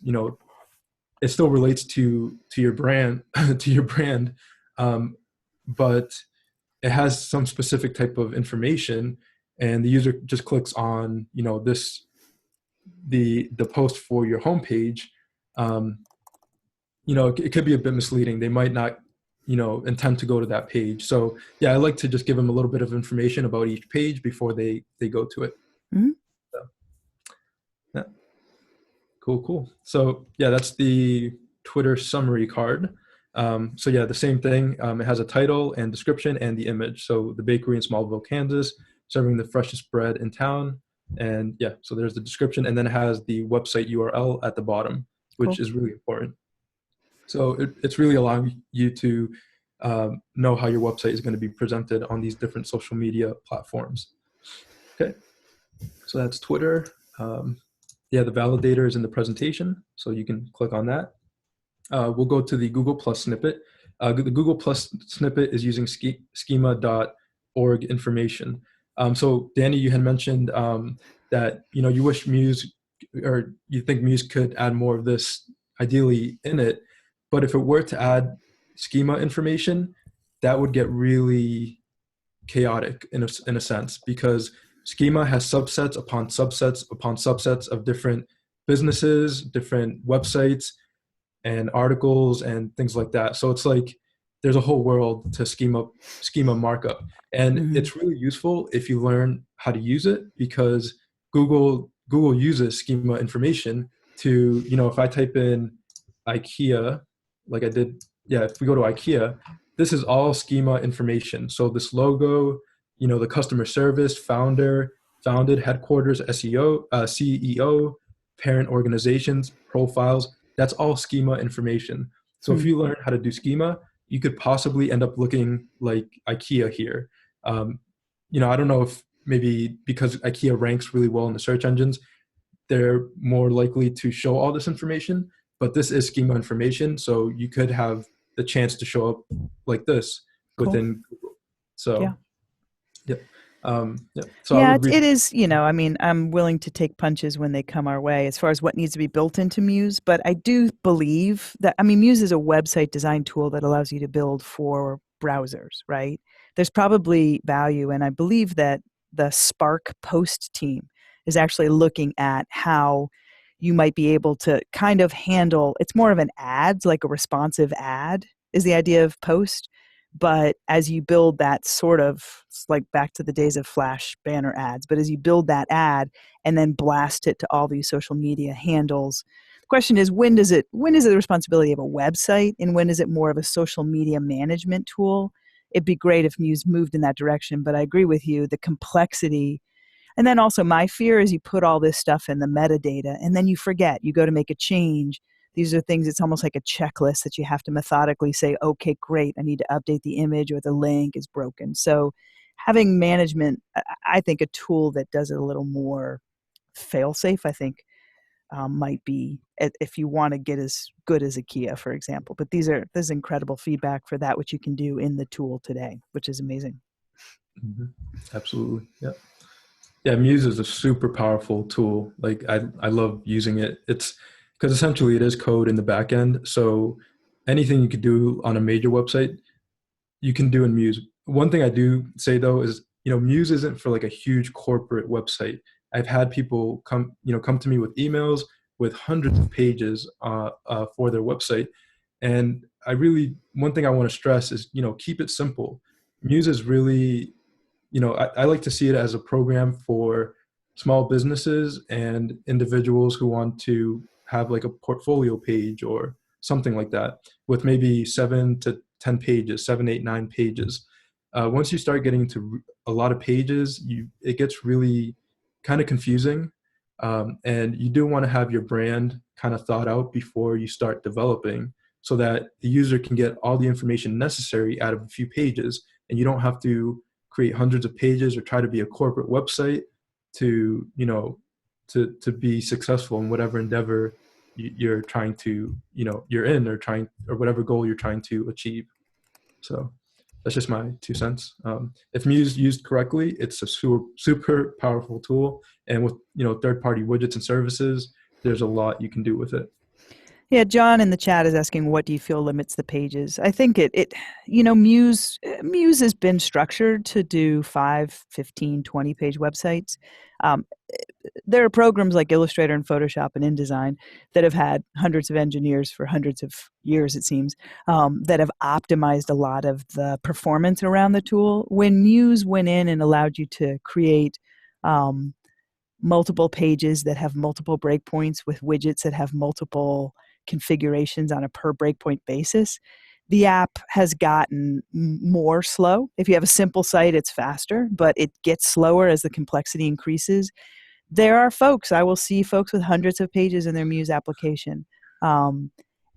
it still relates to your brand, but it has some specific type of information, and the user just clicks on, the post for your homepage. It could be a bit misleading. They might not intend to go to that page. So yeah, I like to just give them a little bit of information about each page before they go to it. Mm-hmm. So, yeah. Cool. So yeah, that's the Twitter summary card. So yeah, the same thing. It has a title and description and the image. So the bakery in Smallville, Kansas, serving the freshest bread in town. And yeah, so there's the description, and then it has the website URL at the bottom, which is really important. So it's really allowing you to know how your website is going to be presented on these different social media platforms. Okay, so that's Twitter. The validator is in the presentation, so you can click on that. We'll go to the Google Plus snippet. The Google Plus snippet is using schema.org information. So Dani, you had mentioned that you wish Muse, or you think Muse could add more of this ideally in it. But if it were to add schema information, that would get really chaotic in a sense, because schema has subsets upon subsets upon subsets of different businesses, different websites, and articles and things like that. So it's like there's a whole world to schema markup. And it's really useful if you learn how to use it, because Google uses schema information to, if I type in IKEA, like I did, if we go to IKEA, this is all schema information. So this logo, the customer service, founded, headquarters, SEO, CEO, parent organizations, profiles, that's all schema information. So if Hmm. you learn how to do schema, you could possibly end up looking like IKEA here. Um, I don't know if maybe because IKEA ranks really well in the search engines, they're more likely to show all this information, but this is schema information. So you could have the chance to show up like this Cool. within Google. Yeah. So, yeah. Yeah. So I Yeah, would read. it is, I mean, I'm willing to take punches when they come our way as far as what needs to be built into Muse, but I do believe that, I mean, Muse is a website design tool that allows you to build for browsers, right? There's probably value, and I believe that the Spark Post team is actually looking at how you might be able to kind of handle, it's more of an ad, like a responsive ad is the idea of Post. But as you build that sort of, it's like back to the days of flash banner ads, but as you build that ad and then blast it to all these social media handles, the question is, when is it the responsibility of a website, and when is it more of a social media management tool? It'd be great if Muse moved in that direction, but I agree with you, the complexity. And then also my fear is you put all this stuff in the metadata and then you forget, you go to make a change. These are things, it's almost like a checklist that you have to methodically say, okay, great, I need to update the image or the link is broken. So having management, I think a tool that does it a little more fail-safe, I think might be, if you want to get as good as IKEA, for example. But there's incredible feedback for that, which you can do in the tool today, which is amazing. Mhm. Absolutely. Yeah. Yeah, Muse is a super powerful tool. Like I love using it. It's because essentially it is code in the back end. So anything you could do on a major website, you can do in Muse. One thing I do say though is, Muse isn't for like a huge corporate website. I've had people come to me with emails with hundreds of pages for their website, and one thing I want to stress is, keep it simple. Muse is really, I like to see it as a program for small businesses and individuals who want to have like a portfolio page or something like that with maybe 7 to 10 pages, 7, 8, 9 pages. Once you start getting to a lot of pages, it gets really kind of confusing. And you do want to have your brand kind of thought out before you start developing so that the user can get all the information necessary out of a few pages, and you don't have to create hundreds of pages or try to be a corporate website to to be successful in whatever endeavor you're trying to you're in, or whatever goal you're trying to achieve. So that's just my 2 cents. If Muse used correctly, it's a super powerful tool, and with third-party widgets and services, there's a lot you can do with it. Yeah, John in the chat is asking, what do you feel limits the pages? I think Muse has been structured to do 5, 15, 20-page websites. Um, there are programs like Illustrator and Photoshop and InDesign that have had hundreds of engineers for hundreds of years, it seems, that have optimized a lot of the performance around the tool. When Muse went in and allowed you to create multiple pages that have multiple breakpoints with widgets that have multiple configurations on a per breakpoint basis, the app has gotten more slow. If you have a simple site, it's faster, but it gets slower as the complexity increases. There are folks, I will see folks with hundreds of pages in their Muse application.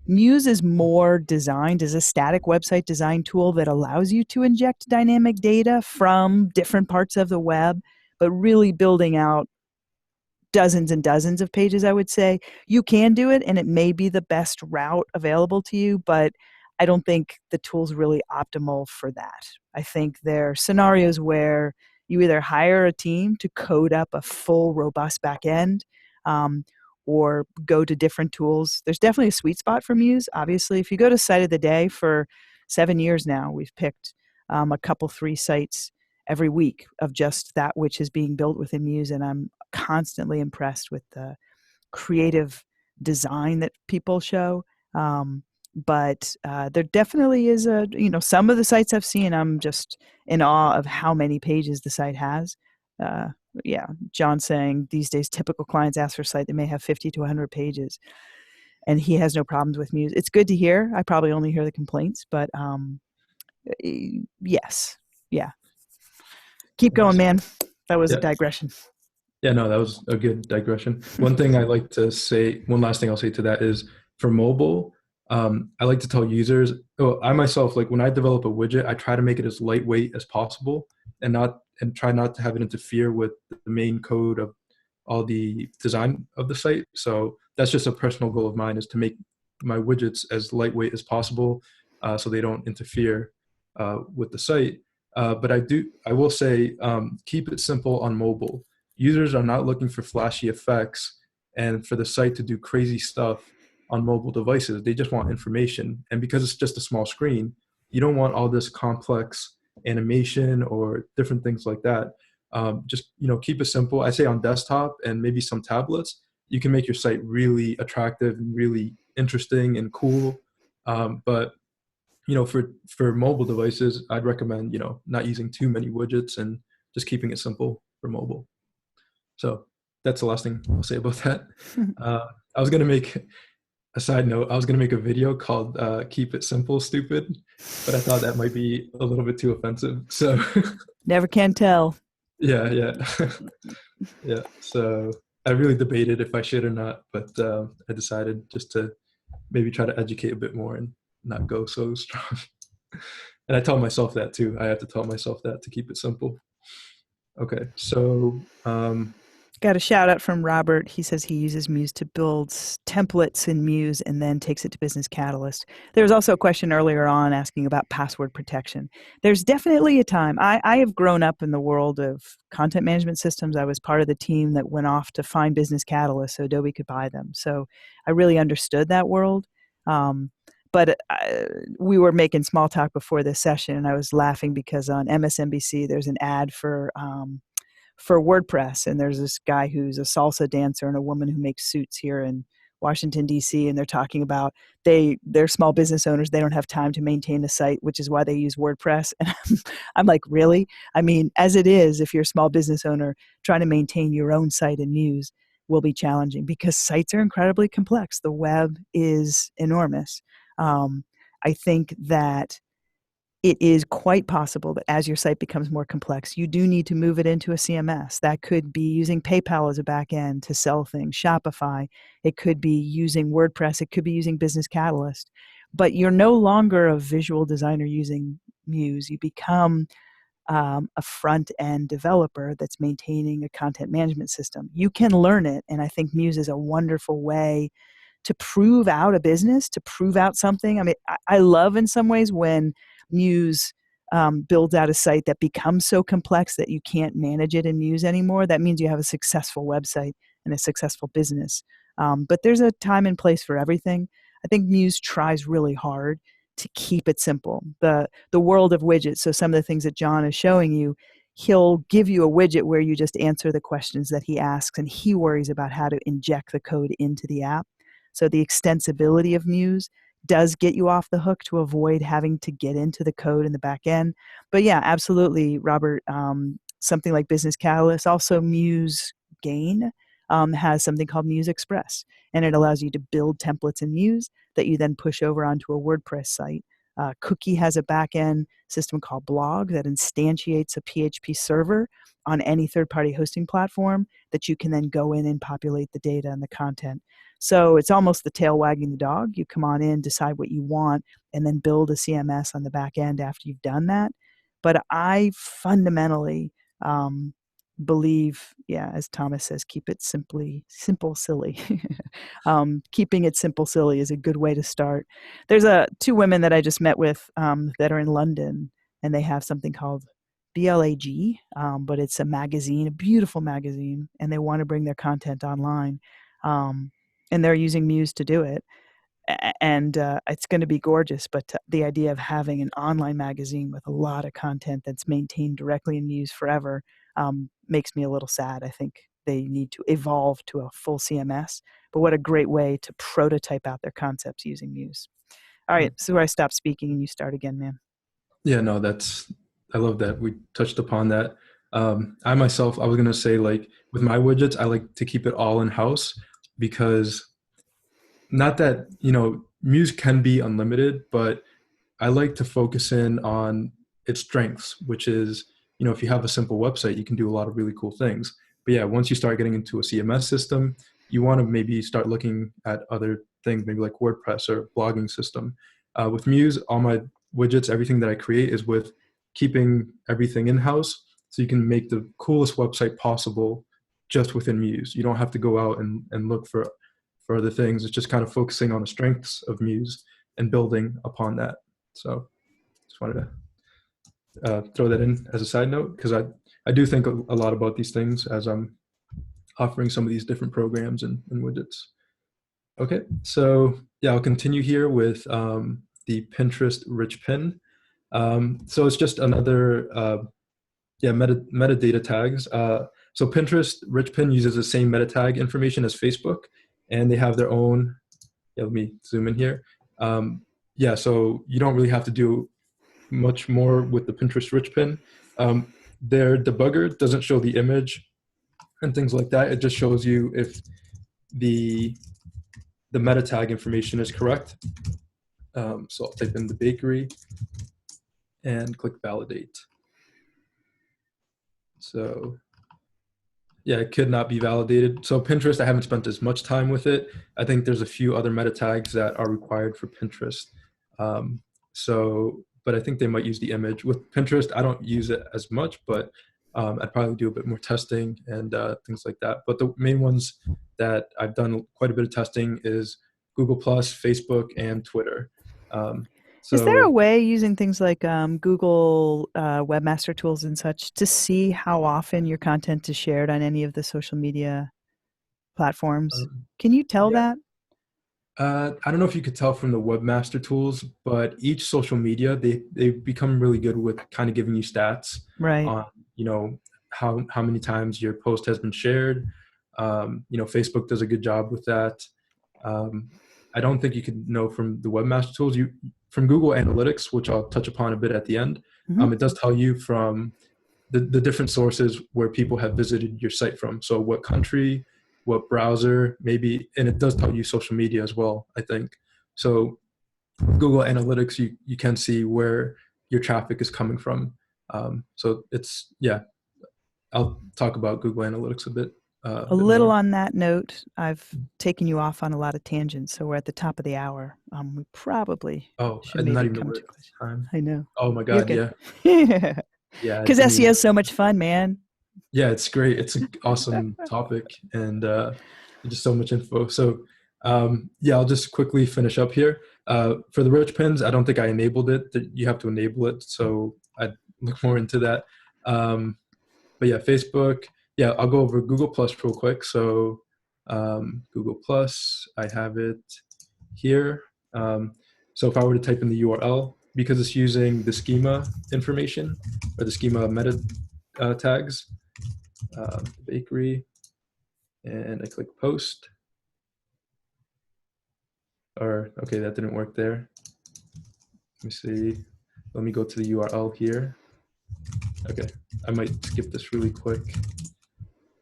Muse is more designed as a static website design tool that allows you to inject dynamic data from different parts of the web, but really building out dozens and dozens of pages, I would say. You can do it, and it may be the best route available to you, but I don't think the tool's really optimal for that. I think there are scenarios where you either hire a team to code up a full, robust back end, or go to different tools. There's definitely a sweet spot for Muse. Obviously, if you go to Site of the Day for 7 years now, we've picked a couple, 3 sites every week of just that which is being built within Muse, and I'm constantly impressed with the creative design that people show. But there definitely is some of the sites I've seen, I'm just in awe of how many pages the site has. Yeah, John saying these days typical clients ask for a site that may have 50 to 100 pages, and he has no problems with Muse. It's good to hear. I probably only hear the complaints, but Yes. Yeah. Keep going, man. That was a Yeah. digression. Yeah, no, that was a good digression. One thing I like to say, one last thing I'll say to that is for mobile, I like to tell users, oh, I myself, like when I develop a widget, I try to make it as lightweight as possible and try not to have it interfere with the main code of all the design of the site. So that's just a personal goal of mine, is to make my widgets as lightweight as possible, so they don't interfere with the site. But I will say, keep it simple on mobile. Users are not looking for flashy effects and for the site to do crazy stuff on mobile devices. They just want information. And because it's just a small screen, you don't want all this complex animation or different things like that. Just keep it simple. I say on desktop and maybe some tablets, you can make your site really attractive and really interesting and cool. But for mobile devices, I'd recommend not using too many widgets and just keeping it simple for mobile. So that's the last thing I'll say about that. I was gonna make a side note. I was gonna make a video called "Keep It Simple, Stupid," but I thought that might be a little bit too offensive. So Never can tell. yeah. Yeah. So I really debated if I should or not, but I decided just to maybe try to educate a bit more and not go so strong. And I tell myself that too. I have to tell myself that to keep it simple. Okay, so Got a shout out from Robert. He says he uses Muse to build templates in Muse and then takes it to Business Catalyst. There was also a question earlier on asking about password protection. There's definitely a time. I have grown up in the world of content management systems. I was part of the team that went off to find Business Catalyst so Adobe could buy them. So I really understood that world. But we were making small talk before this session, and I was laughing because on MSNBC there's an ad for WordPress, and there's this guy who's a salsa dancer and a woman who makes suits here in Washington D.C. and they're talking about they're small business owners. They don't have time to maintain a site, which is why they use WordPress. And I'm like, really? I mean, as it is, if you're a small business owner, trying to maintain your own site in Muse will be challenging because sites are incredibly complex. The web is enormous. I think that it is quite possible that as your site becomes more complex, you do need to move it into a CMS. That could be using PayPal as a back end to sell things, Shopify. It could be using WordPress. It could be using Business Catalyst. But you're no longer a visual designer using Muse. You become a front-end developer that's maintaining a content management system. You can learn it, and I think Muse is a wonderful way to prove out a business, to prove out something. I mean, I love in some ways when Muse builds out a site that becomes so complex that you can't manage it in Muse anymore. That means you have a successful website and a successful business. But there's a time and place for everything. I think Muse tries really hard to keep it simple. The world of widgets, so some of the things that John is showing you, he'll give you a widget where you just answer the questions that he asks, and he worries about how to inject the code into the app. So the extensibility of Muse does get you off the hook to avoid having to get into the code in the back end. But yeah, absolutely, Robert. Something like Business Catalyst, also Muse Gain has something called Muse Express, and it allows you to build templates in Muse that you then push over onto a WordPress site. Cookie has a back-end system called Blog that instantiates a PHP server on any third-party hosting platform that you can then go in and populate the data and the content. So it's almost the tail wagging the dog. You come on in, decide what you want, and then build a CMS on the back end after you've done that. But I fundamentally believe, yeah, as Thomas says, keep it simple, silly. Keeping it simple, silly is a good way to start. There's two women that I just met with that are in London, and they have something called BLAG, but it's a magazine, a beautiful magazine, and they want to bring their content online. And they're using Muse to do it. And it's going to be gorgeous, but the idea of having an online magazine with a lot of content that's maintained directly in Muse forever makes me a little sad. I think they need to evolve to a full CMS, but what a great way to prototype out their concepts using Muse. All right, so where I stop speaking and you start again, man. Yeah, no, I love that we touched upon that. I myself, I was gonna say, like with my widgets, I like to keep it all in house because not that Muse can be unlimited, but I like to focus in on its strengths, which is, if you have a simple website, you can do a lot of really cool things. But yeah, once you start getting into a CMS system, you want to maybe start looking at other things, maybe like WordPress or blogging system. With Muse, all my widgets, everything that I create is with keeping everything in-house, so you can make the coolest website possible just within Muse. You don't have to go out and look for other things. It's just kind of focusing on the strengths of Muse and building upon that. So just wanted to throw that in as a side note, because I do think a lot about these things as I'm offering some of these different programs and widgets. Okay, so yeah, I'll continue here with the Pinterest rich pin. So it's just another metadata tags. So Pinterest rich pin uses the same meta tag information as Facebook, and they have their own. Yeah, let me zoom in here. Yeah, so you don't really have to do much more with the Pinterest rich pin. Their debugger doesn't show the image and things like that. It just shows you if the meta tag information is correct. So I'll type in the bakery and click validate. So yeah, it could not be validated. So Pinterest, I haven't spent as much time with it. I think there's a few other meta tags that are required for Pinterest. But I think they might use the image. With Pinterest, I don't use it as much, but I'd probably do a bit more testing and things like that. But the main ones that I've done quite a bit of testing is Google+, Facebook, and Twitter. Is there a way using things like Google Webmaster Tools and such to see how often your content is shared on any of the social media platforms? Can you tell that? I don't know if you could tell from the Webmaster Tools, but each social media, they become really good with kind of giving you stats on, how many times your post has been shared. Facebook does a good job with that. I don't think you could know from the Webmaster Tools. From Google Analytics, which I'll touch upon a bit at the end, it does tell you from the different sources where people have visited your site from. So what country, what browser, maybe, and it does tell you social media as well, I think. So Google Analytics, you can see where your traffic is coming from. So it's, yeah, I'll talk about Google Analytics a bit. A little on that note, I've taken you off on a lot of tangents, so we're at the top of the hour. We probably should maybe come to time. I know. Oh my God, yeah. Yeah. Because SEO is so much fun, man. Yeah, it's great. It's an awesome topic, and just so much info. So yeah, I'll just quickly finish up here. For the rich pins, I don't think I enabled it. You have to enable it, so I'd look more into that. But yeah, Facebook. Yeah, I'll go over Google Plus real quick. So Google Plus, I have it here. So if I were to type in the URL, because it's using the schema information or the schema meta tags, bakery, and I click post. Or okay, that didn't work there. Let me see. Let me go to the URL here. Okay, I might skip this really quick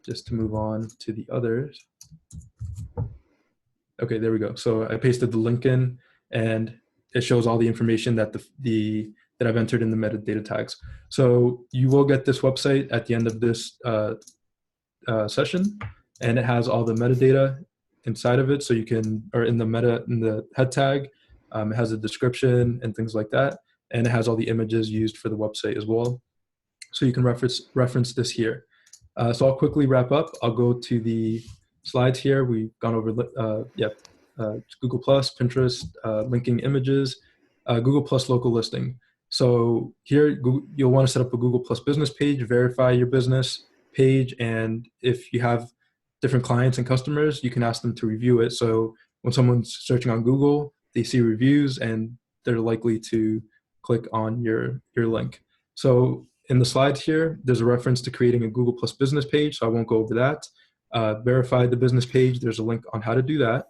just to move on to the others. Okay, there we go. So I pasted the link in, and it shows all the information that that I've entered in the metadata tags. So you will get this website at the end of this session, and it has all the metadata inside of it. So you can, or in the head tag, it has a description and things like that, and it has all the images used for the website as well. So you can reference this here. So I'll quickly wrap up. I'll go to the slides here. We've gone over Google Plus, Pinterest, linking images, Google Plus local listing. So here you'll want to set up a Google Plus business page, verify your business page, and if you have different clients and customers, you can ask them to review it. So when someone's searching on Google, they see reviews and they're likely to click on your link. So in the slides here, there's a reference to creating a Google Plus business page, so I won't go over that. Verify the business page, there's a link on how to do that.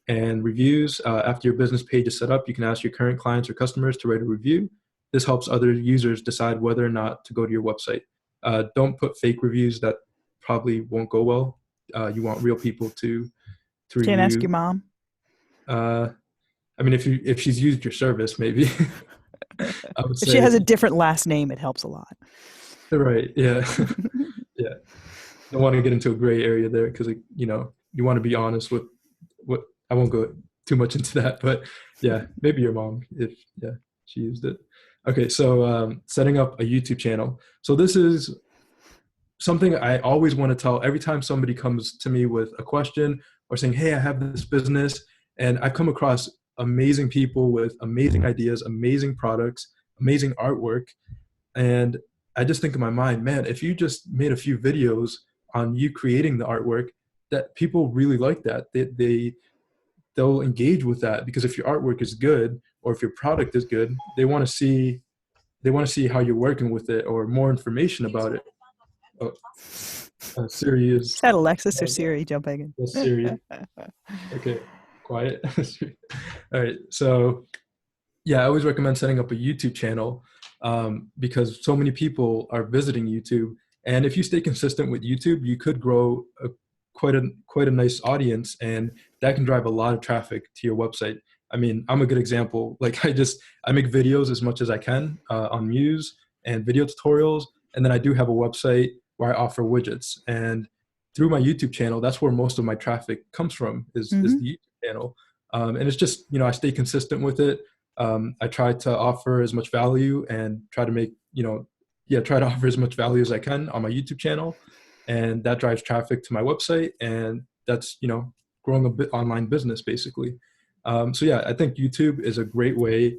And reviews, after your business page is set up, you can ask your current clients or customers to write a review. This helps other users decide whether or not to go to your website. Don't put fake reviews, that probably won't go well. You want real people to review. Can't ask your mom? I mean, if she's used your service, maybe. I would If she has a say, different last name, it helps a lot. right. Yeah. Yeah. Don't want to get into a gray area there because, you want to be honest with what I won't go too much into that, but yeah, maybe your mom, if, yeah, she used it. Okay. So, setting up a YouTube channel. So this is something I always want to tell every time somebody comes to me with a question or saying, hey, I have this business, and I've come across amazing people with amazing ideas, amazing products, amazing artwork. And I just think in my mind, man, if you just made a few videos on you creating the artwork, that people really like that. They'll engage with that, because if your artwork is good or if your product is good, they want to see how you're working with it or more information about it. Oh, Siri Is is, that Alexis or oh, Siri jumping that's in? Siri. Okay, quiet. All right. So yeah, I always recommend setting up a YouTube channel, because so many people are visiting YouTube, and if you stay consistent with YouTube, you could grow quite a nice audience, and that can drive a lot of traffic to your website. I mean, I'm a good example. Like I make videos as much as I can on Muse and video tutorials, and then I do have a website where I offer widgets. And through my YouTube channel, that's where most of my traffic comes from, is Hmm. the YouTube channel. And it's just, I stay consistent with it. I try to offer as much value and try to make, yeah, try to offer as much value as I can on my YouTube channel. And that drives traffic to my website. And that's, growing a bit online business basically. So yeah, I think YouTube is a great way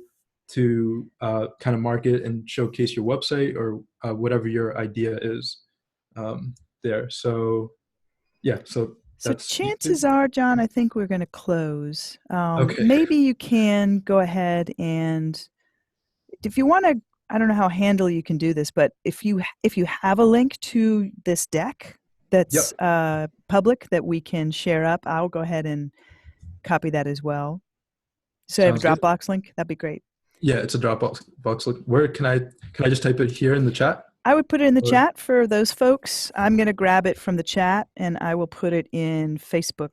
to kind of market and showcase your website or whatever your idea is there. So yeah, so So that's YouTube. chances are, John, I think we're going to close. Okay. Maybe you can go ahead and, if you want to, I don't know how handle you can do this, but if you have a link to this deck that's Yep. public that we can share up, I'll go ahead and copy that as well. So I have a Sounds good. Dropbox link. That'd be great. Yeah, it's a Dropbox link. Where can I just type it here in the chat? I would put it in the Or chat for those folks. I'm going to grab it from the chat and I will put it in Facebook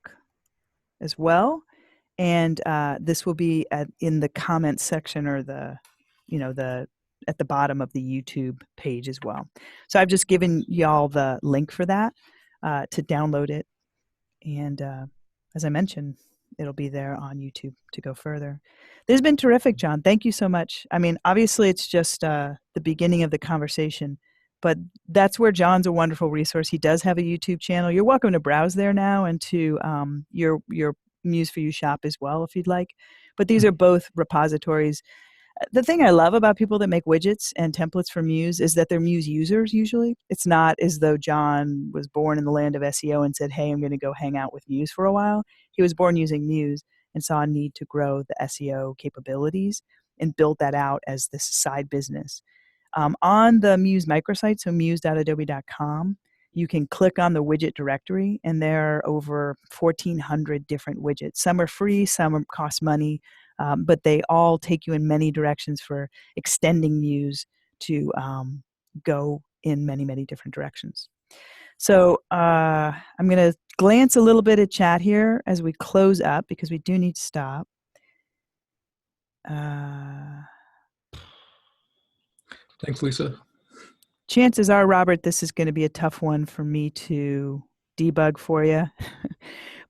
as well. And this will be in the comments section, or the at the bottom of the YouTube page as well. So I've just given y'all the link for that to download it. And as I mentioned, it'll be there on YouTube to go further. This has been terrific, John. Thank you so much. I mean, obviously, it's just the beginning of the conversation, but that's where John's a wonderful resource. He does have a YouTube channel. You're welcome to browse there now, and to your Muse for You shop as well if you'd like. But these are both repositories. The thing I love about people that make widgets and templates for Muse is that they're Muse users usually. It's not as though John was born in the land of SEO and said, hey, I'm going to go hang out with Muse for a while. He was born using Muse and saw a need to grow the SEO capabilities and build that out as this side business. On the Muse microsite, so muse.adobe.com, you can click on the widget directory, and there are over 1,400 different widgets. Some are free, some cost money. But they all take you in many directions for extending Muse to go in many, many different directions. So I'm going to glance a little bit at chat here as we close up, because we do need to stop. thanks, Lisa. Chances are, Robert, this is going to be a tough one for me to debug for you.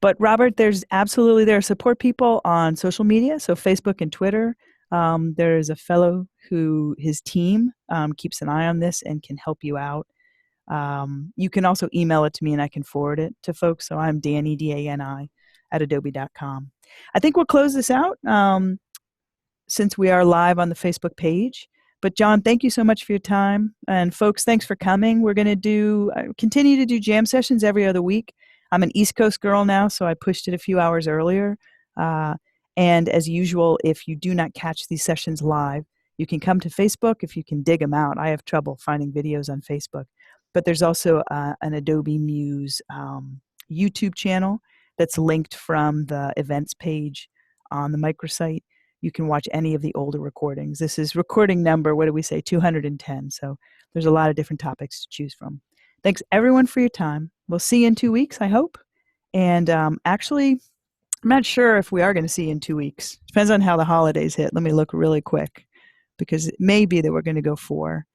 But Robert, there are support people on social media, so Facebook and Twitter. There's a fellow who his team keeps an eye on this and can help you out. You can also email it to me and I can forward it to folks. So I'm Dani, Dani, at adobe.com. I think we'll close this out since we are live on the Facebook page. But John, thank you so much for your time. And folks, thanks for coming. We're going to continue to do jam sessions every other week. I'm an East Coast girl now, so I pushed it a few hours earlier. And as usual, if you do not catch these sessions live, you can come to Facebook if you can dig them out. I have trouble finding videos on Facebook. But there's also an Adobe Muse YouTube channel that's linked from the events page on the microsite. You can watch any of the older recordings. This is recording number, 210. So there's a lot of different topics to choose from. Thanks everyone for your time. We'll see you in 2 weeks, I hope. And actually, I'm not sure if we are going to see you in 2 weeks. Depends on how the holidays hit. Let me look really quick. because it may be that we're going to go 4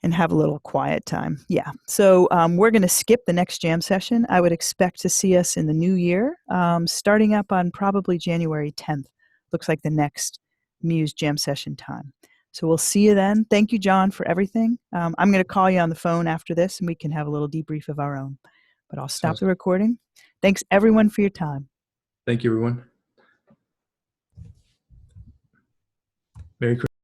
and have a little quiet time. Yeah. So we're going to skip the next jam session. I would expect to see us in the new year, starting up on probably January 10th. Looks like the next Muse jam session time. So we'll see you then. Thank you, John, for everything. I'm going to call you on the phone after this, and we can have a little debrief of our own. But I'll stop the recording. Thanks, everyone, for your time. Thank you, everyone. Merry Christmas.